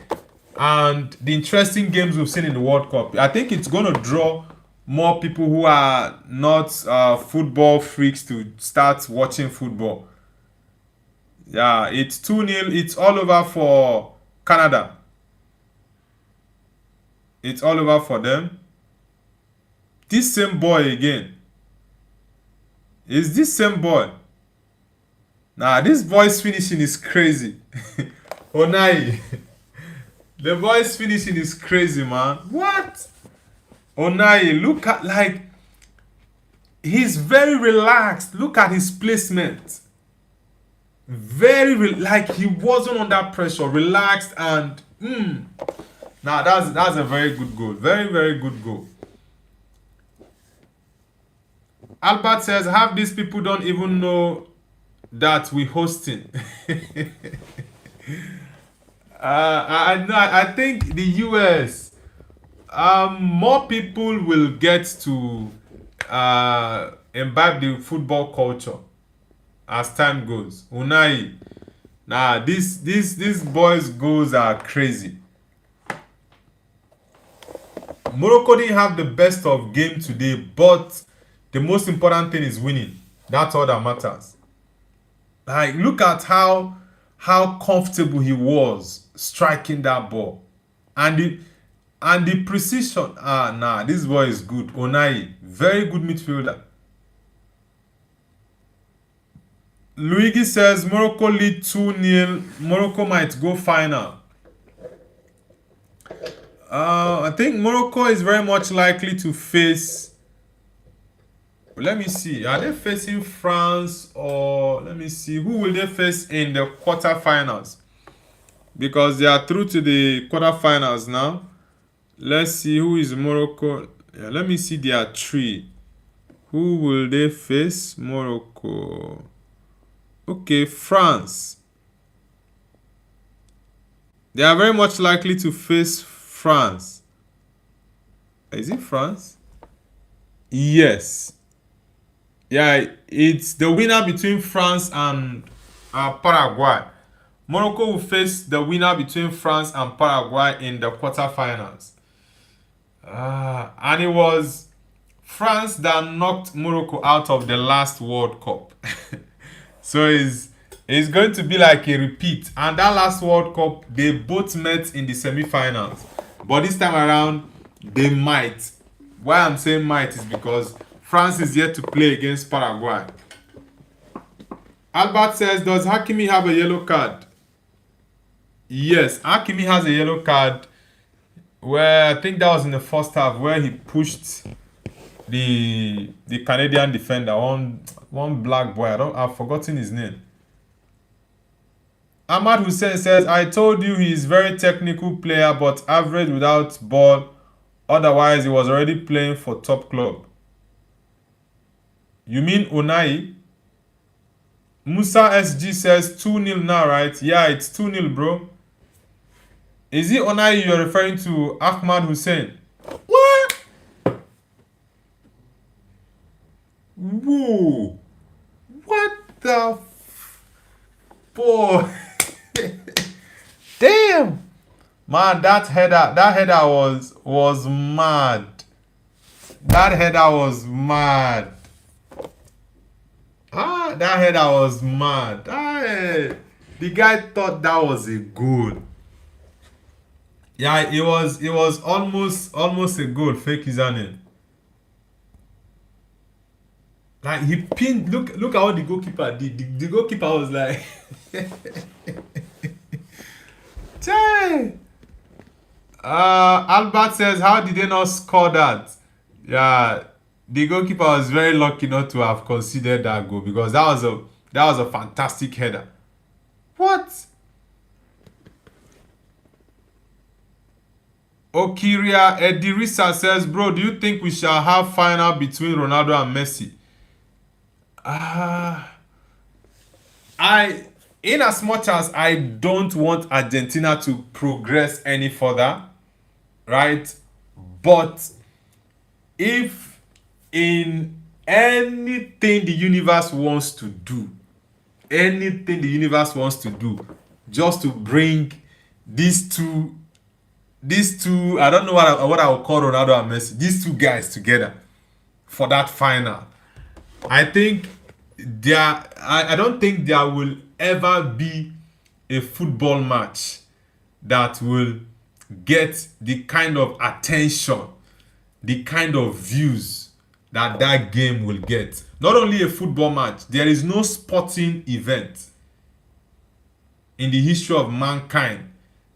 Speaker 1: and the interesting games we've seen in the World Cup. I think it's going to draw more people who are not football freaks to start watching football. Yeah, it's 2-0. It's all over for Canada. It's all over for them. This same boy again. Is this same boy? This boy's finishing is crazy. Onai. The boy's finishing is crazy, man. What? Onai, look at, like, he's very relaxed. Look at his placement. Like he wasn't under pressure, relaxed, and that's a very good goal. Very, very good goal. Albert says, half these people don't even know that we're hosting. I think the US, more people will get to imbibe the football culture as time goes. Unai, Nah, these boys' goals are crazy. Morocco didn't have the best of game today, but the most important thing is winning. That's all that matters. Like, look at how comfortable he was striking that ball, and the precision. Ah, nah, this boy is good. Onai, very good midfielder. Luigi says Morocco lead 2-0. Morocco might go final. I think Morocco is very much likely to face. Let me see. Are they facing France, or let me see, who will they face in the quarterfinals? Because they are through to the quarterfinals now. Let's see who is Morocco. Yeah, let me see their three. Who will they face? Morocco. Okay, France. They are very much likely to face France. Is it France? Yes. Yeah, it's the winner between France and Paraguay. Morocco will face the winner between France and Paraguay in the quarterfinals. And it was France that knocked Morocco out of the last World Cup. So it's going to be like a repeat. And that last World Cup, they both met in the semi-finals. But this time around, they might. Why I'm saying might is because France is yet to play against Paraguay. Albert says, does Hakimi have a yellow card? Yes, Hakimi has a yellow card where I think that was in the first half, where he pushed the Canadian defender, one black boy. I've forgotten his name. Ahmad Hussein says, I told you he is very technical player but average without ball. Otherwise, he was already playing for top club. You mean Unai? Musa SG says 2-0 now, right? Yeah, it's 2-0, bro. Is it Unai you're referring to? Ahmad Hussein? What? Whoa. What the boy? Damn. Man, that header was mad. That header was mad. That header was mad. The guy thought that was a goal. Yeah, it was almost a goal, fake username. Like, he pinned. Look at what the goalkeeper did. The goalkeeper was like, Chai. Albert says, how did they not score that? Yeah, the goalkeeper was very lucky not to have considered that goal, because that was a fantastic header. What? Okiria Edirisa says, bro, do you think we shall have final between Ronaldo and Messi? In as much as I don't want Argentina to progress any further, right? But if in anything the universe wants to do, just to bring these two, I don't know what I would call Ronaldo and Messi, these two guys together for that final, I think I don't think there will ever be a football match that will get the kind of attention, the kind of views that game will get. Not only a football match, there is no sporting event in the history of mankind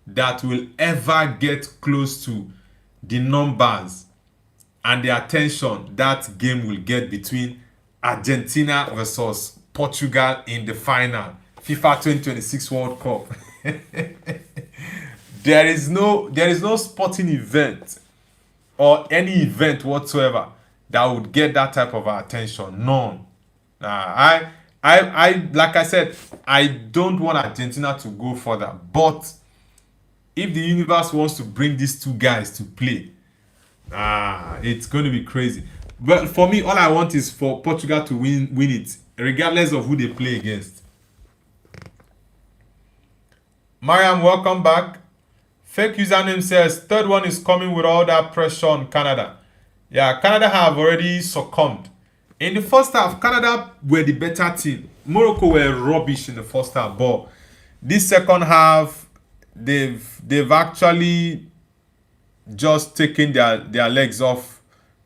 Speaker 1: that will ever get close to the numbers and the attention that game will get between Argentina versus Portugal in the final FIFA 2026 World Cup. There is no sporting event or any event whatsoever that would get that type of attention. None. I like I said, I don't want Argentina to go further, but if the universe wants to bring these two guys to play, it's going to be crazy. But for me, all I want is for Portugal to win it, regardless of who they play against. Mariam, welcome back. Fake username says third one is coming with all that pressure on Canada. Yeah, Canada have already succumbed. In the first half, Canada were the better team. Morocco were rubbish in the first half, but this second half, they've actually just taken their legs off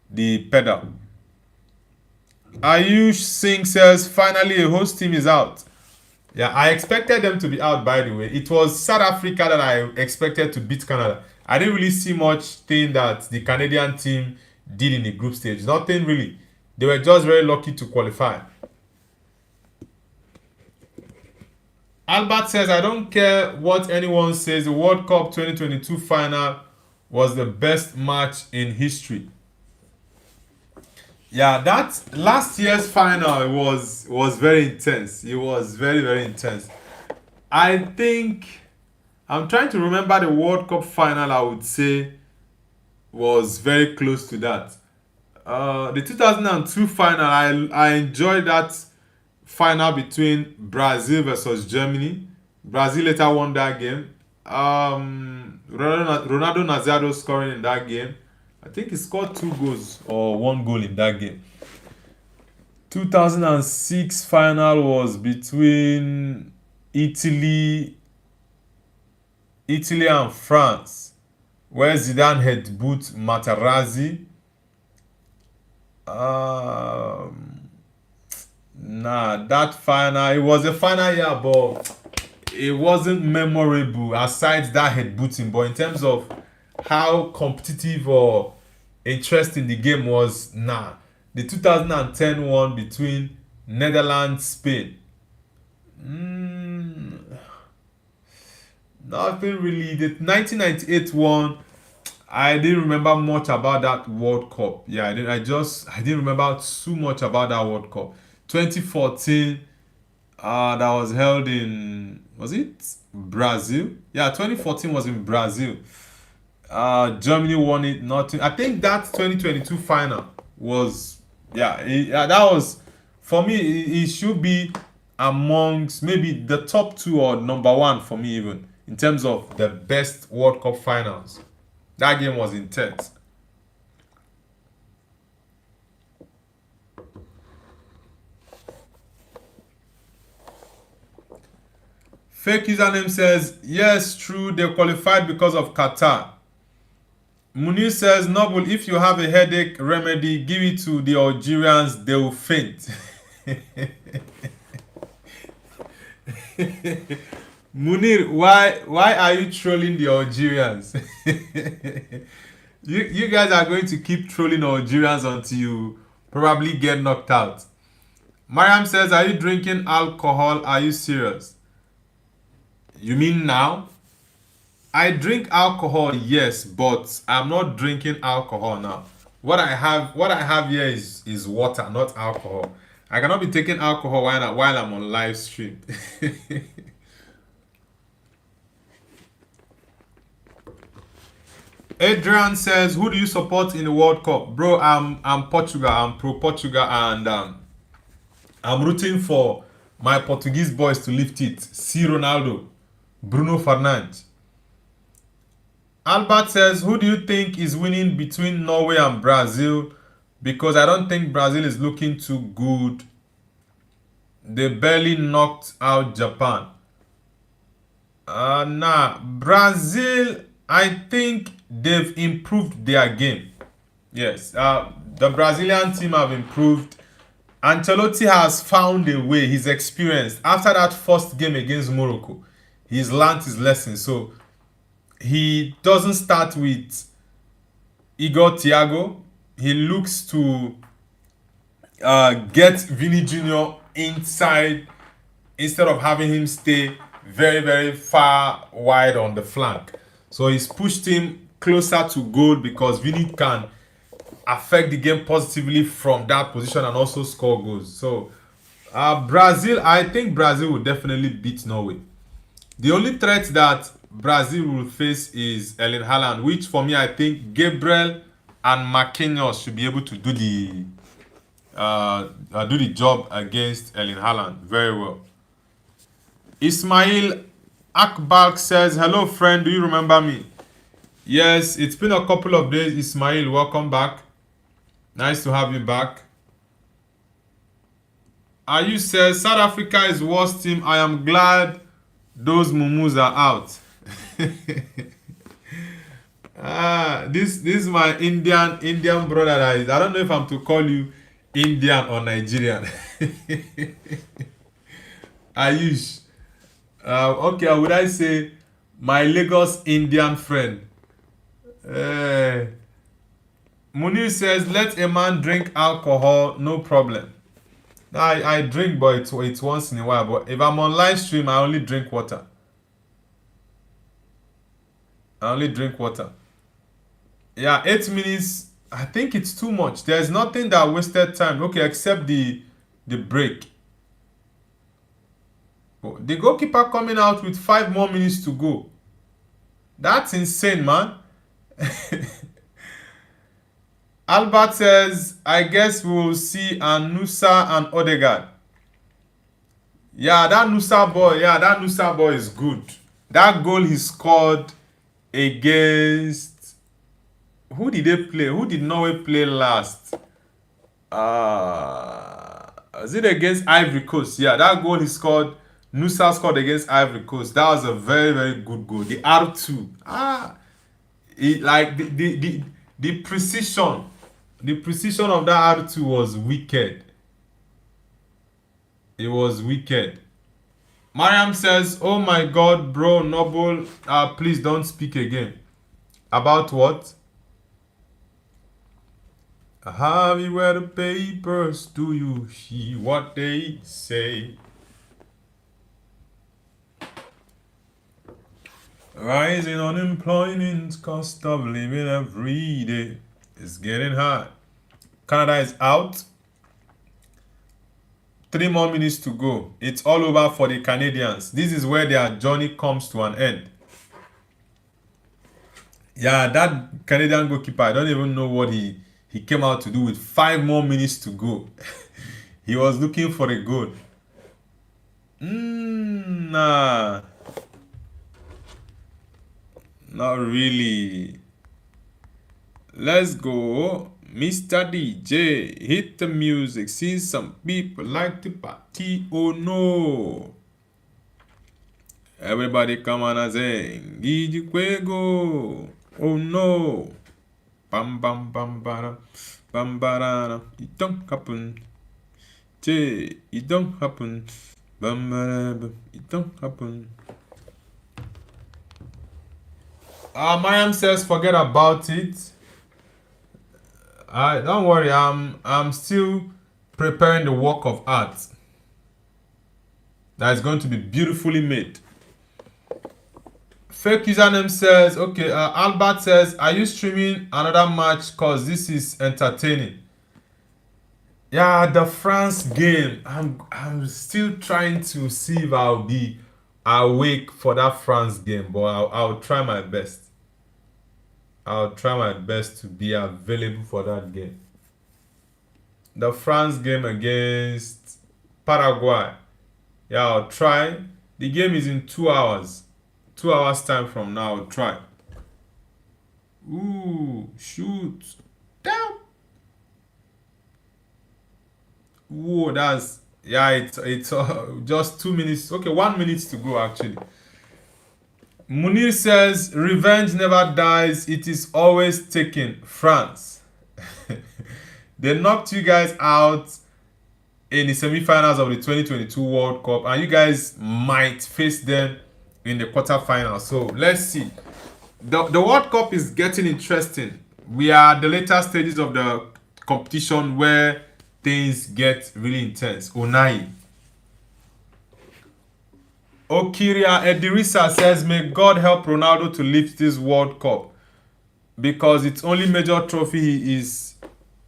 Speaker 1: the pedal. Ayush Singh says finally a host team is out. Yeah, I expected them to be out, by the way. It was South Africa that I expected to beat Canada. I didn't really see much thing that the Canadian team did in the group stage. Nothing really. They were just very lucky to qualify. Albert says, I don't care what anyone says. The World Cup 2022 final was the best match in history. Yeah, that last year's final was very intense. It was very, very intense. I think I'm trying to remember the World Cup final. I would say was very close to that. The 2002 final, I enjoyed that final between Brazil versus Germany. Brazil later won that game. Ronaldo Nazario scoring in that game. I think he scored 2 goals or 1 goal in that game. 2006 final was between Italy and France, where Zidane had beat Materazzi. That final, it was a final year, but it wasn't memorable aside that head booting. But in terms of how competitive or interesting the game was, the 2010 one between Netherlands, Spain. Nothing really. The 1998 one, I didn't remember much about that World Cup. Yeah, I didn't remember too much about that World Cup. 2014, that was held in, was it Brazil? Yeah, 2014 was in Brazil. Germany won it. Nothing. I think that 2022 final was, that was, for me. It should be amongst maybe the top two or number one for me, even in terms of the best World Cup finals. That game was intense. Fake username says, yes, true, they qualified because of Qatar. Munir says, Noble, if you have a headache remedy, give it to the Algerians, they will faint. Munir, why are you trolling the Algerians? You guys are going to keep trolling Algerians until you probably get knocked out. Mariam says, are you drinking alcohol? Are you serious? You mean now? I drink alcohol, yes, but I'm not drinking alcohol now. What I have here is water, not alcohol. I cannot be taking alcohol while I'm on live stream. Adrian says, who do you support in the World Cup? Bro, I'm Portugal. I'm pro Portugal, and I'm rooting for my Portuguese boys to lift it. See Ronaldo, Bruno Fernandes. Albert says, who do you think is winning between Norway and Brazil? Because I don't think Brazil is looking too good. They barely knocked out Japan. Brazil, I think they've improved their game. Yes, the Brazilian team have improved. Ancelotti has found a way. He's experienced. After that first game against Morocco, he's learned his lesson. So he doesn't start with Igor Thiago. He looks to get Vini Jr. inside instead of having him stay very, very far wide on the flank. So he's pushed him closer to goal because Vini can affect the game positively from that position and also score goals. So Brazil, I think Brazil will definitely beat Norway. The only threat that Brazil will face is Erling Haaland, which for me I think Gabriel and Marquinhos should be able to do the job against Erling Haaland very well. Ismail Akbalk says, hello friend, do you remember me? Yes, it's been a couple of days. Ismail, welcome back. Nice to have you back. Ayu says, South Africa is worst team. I am glad those mumus are out. This is my Indian brother. I don't know if I'm to call you Indian or Nigerian. Ayush. Okay, would I say my Lagos Indian friend? Munir says, let a man drink alcohol, no problem. I drink, but it's once in a while. But if I'm on live stream, I only drink water. I only drink water. Yeah, 8 minutes. I think it's too much. There's nothing that wasted time. Okay, except the break. The goalkeeper coming out with 5 more minutes to go. That's insane, man. Albert says, I guess we'll see Nusa and Odegaard. Yeah, that Nusa boy is good. That goal he scored against, who did they play? Who did Norway play last? Was it against Ivory Coast? Yeah, that goal he scored, Nusa scored against Ivory Coast. That was a very, very good goal. The R2. Like the precision. The precision of that R2 was wicked. It was wicked. Mariam says, oh my god, bro, Noble, please don't speak again. About what? Have you read the papers? Do you see what they say? Rising unemployment, cost of living every day. It's getting hard. Canada is out. 3 more minutes to go. It's all over for the Canadians. This is where their journey comes to an end. Yeah, that Canadian goalkeeper, I don't even know what he came out to do with 5 more minutes to go. He was looking for a goal. Nah. Not really. Let's go. Mr. DJ, hit the music. See, some people like to party. Oh no. Everybody come on and sing. Gigi Quego. Oh no. Bam bam bam bam bam bam. It don't happen. It don't happen. Bam bam. It don't happen. Mariam says, forget about it. Don't worry. I'm still preparing the work of art that is going to be beautifully made. Fake username says, okay, Albert says, are you streaming another match? Cause this is entertaining. Yeah, the France game. I'm still trying to see if I'll be awake for that France game, but I'll try my best. I'll try my best to be available for that game. The France game against Paraguay. Yeah, I'll try. The game is in 2 hours. 2 hours time from now. I'll try. Ooh, shoot. Down. Ooh, that's, yeah, it's just 2 minutes. Okay, 1 minute to go actually. Munir says, revenge never dies. It is always taken. France. They knocked you guys out in the semi-finals of the 2022 World Cup, and you guys might face them in the quarterfinals. So let's see. The World Cup is getting interesting. We are at the later stages of the competition where things get really intense. Unai. Okiria Edirisa says, may God help Ronaldo to lift this World Cup, because it's only major trophy he is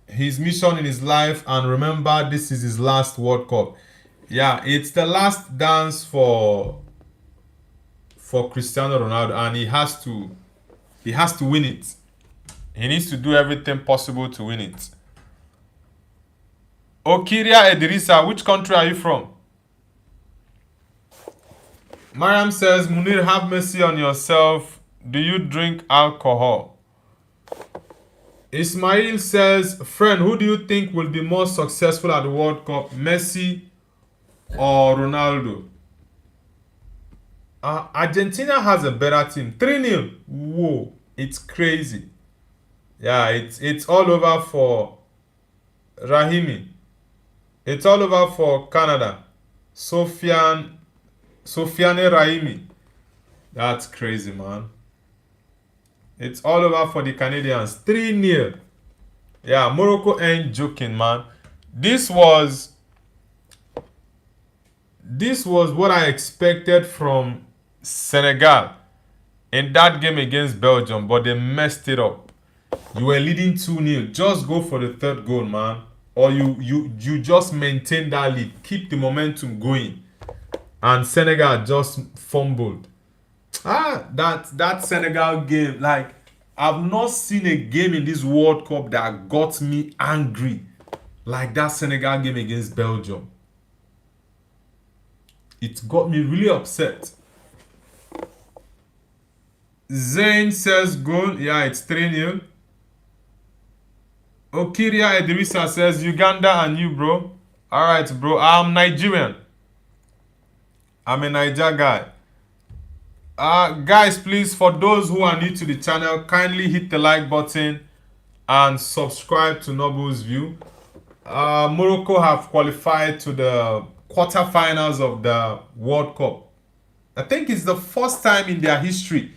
Speaker 1: his mission in his life, and remember, this is his last World Cup. Yeah, it's the last dance for Cristiano Ronaldo, and he has to win it. He needs to do everything possible to win it. Okiria Edirisa, which country are you from? Mariam says, Munir, have mercy on yourself. Do you drink alcohol? Ismail says, friend, who do you think will be more successful at the World Cup, Messi or Ronaldo? Argentina has a better team. 3-0. Whoa, it's crazy. Yeah, it's all over for Rahimi. It's all over for Canada. Sofiane Rahimi. That's crazy, man. It's all over for the Canadians. 3-0. Yeah, Morocco ain't joking, man. This was what I expected from Senegal in that game against Belgium, but they messed it up. You were leading 2-0. Just go for the third goal, man. Or you just maintain that lead. Keep the momentum going. And Senegal just fumbled. That Senegal game, like, I've not seen a game in this World Cup that got me angry like that Senegal game against Belgium. It got me really upset. Zayn says goal. Yeah, it's 3-0. Okiria Edrisa says Uganda and you, bro. Alright, bro. I'm Nigerian. I'm a Niger guy. Guys, please, for those who are new to the channel, kindly hit the like button and subscribe to Noble's View. Morocco have qualified to the quarterfinals of the World Cup. I think it's the first time in their history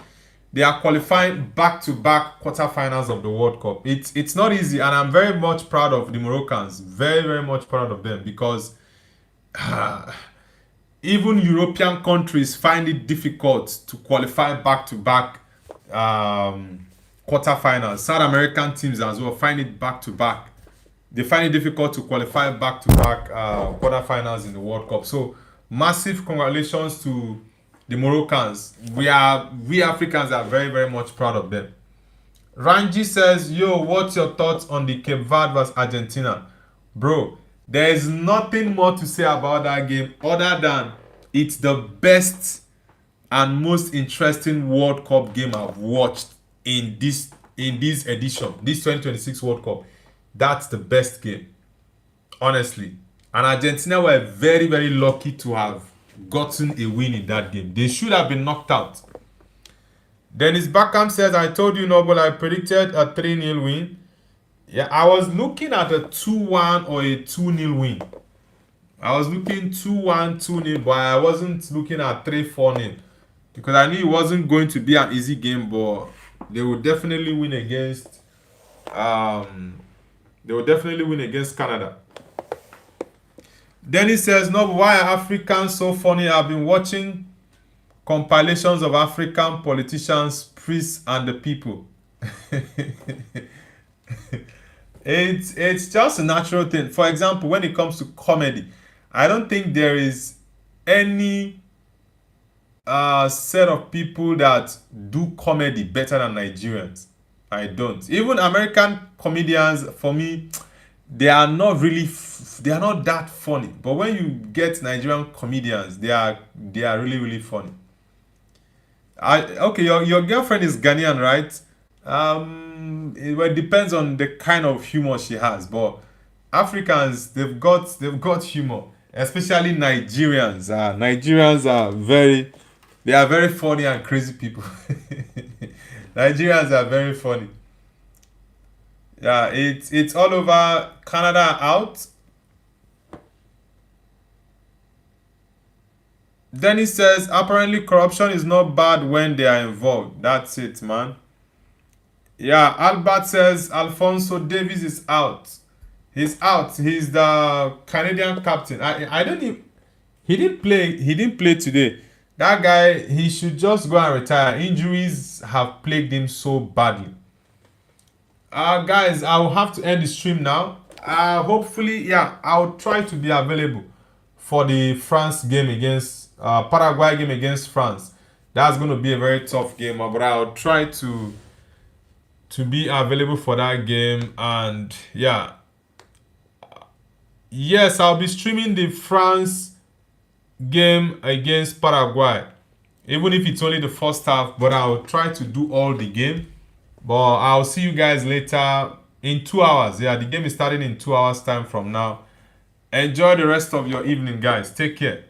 Speaker 1: they are qualifying back-to-back quarterfinals of the World Cup. It's not easy, and I'm very much proud of the Moroccans. Very, very much proud of them, because even European countries find it difficult to qualify back-to-back quarterfinals. South American teams as well find it back-to-back. They find it difficult to qualify back-to-back quarterfinals in the World Cup. So massive congratulations to the Moroccans. We Africans are very, very much proud of them. Ranji says, yo, what's your thoughts on the Cape Verde vs Argentina? Bro, there is nothing more to say about that game other than it's the best and most interesting World Cup game I've watched in this edition, this 2026 World Cup. That's the best game, honestly. And Argentina were very, very lucky to have gotten a win in that game. They should have been knocked out. Dennis Beckham says, I told you, Noble, I predicted a 3-0 win. Yeah, I was looking at a 2-1 or a 2-0 win. I was looking 2-1, 2-0, but I wasn't looking at 3-4-0. Because I knew it wasn't going to be an easy game, but they would definitely win against Canada. Then he says, no, why are Africans so funny? I've been watching compilations of African politicians, priests, and the people. It's just a natural thing. For example, when it comes to comedy, I don't think there is any set of people that do comedy better than Nigerians. I don't. Even American comedians, for me, they are not that funny. But when you get Nigerian comedians, they are really, really funny. Okay, your girlfriend is Ghanaian, right? It depends on the kind of humor she has, but Africans, they've got humor, especially Nigerians. Nigerians are very funny and crazy people. Nigerians are very funny. Yeah, it's all over. Canada out. Then he says, apparently corruption is not bad when they are involved. That's it, man. Yeah, Albert says Alfonso Davies is out. He's out. He's the Canadian captain. I don't even. He didn't play today. That guy, he should just go and retire. Injuries have plagued him so badly. Guys, I will have to end the stream now. Hopefully, yeah, I'll try to be available for the France game against Paraguay game against France. That's going to be a very tough game, but I'll try to be available for that game. And yeah, yes, I'll be streaming the France game against Paraguay. even if it's only the first half, but I'll try to do all the game. But I'll see you guys later in 2 hours. Yeah, the game is starting in 2 hours time from now. Enjoy the rest of your evening, guys. Take care.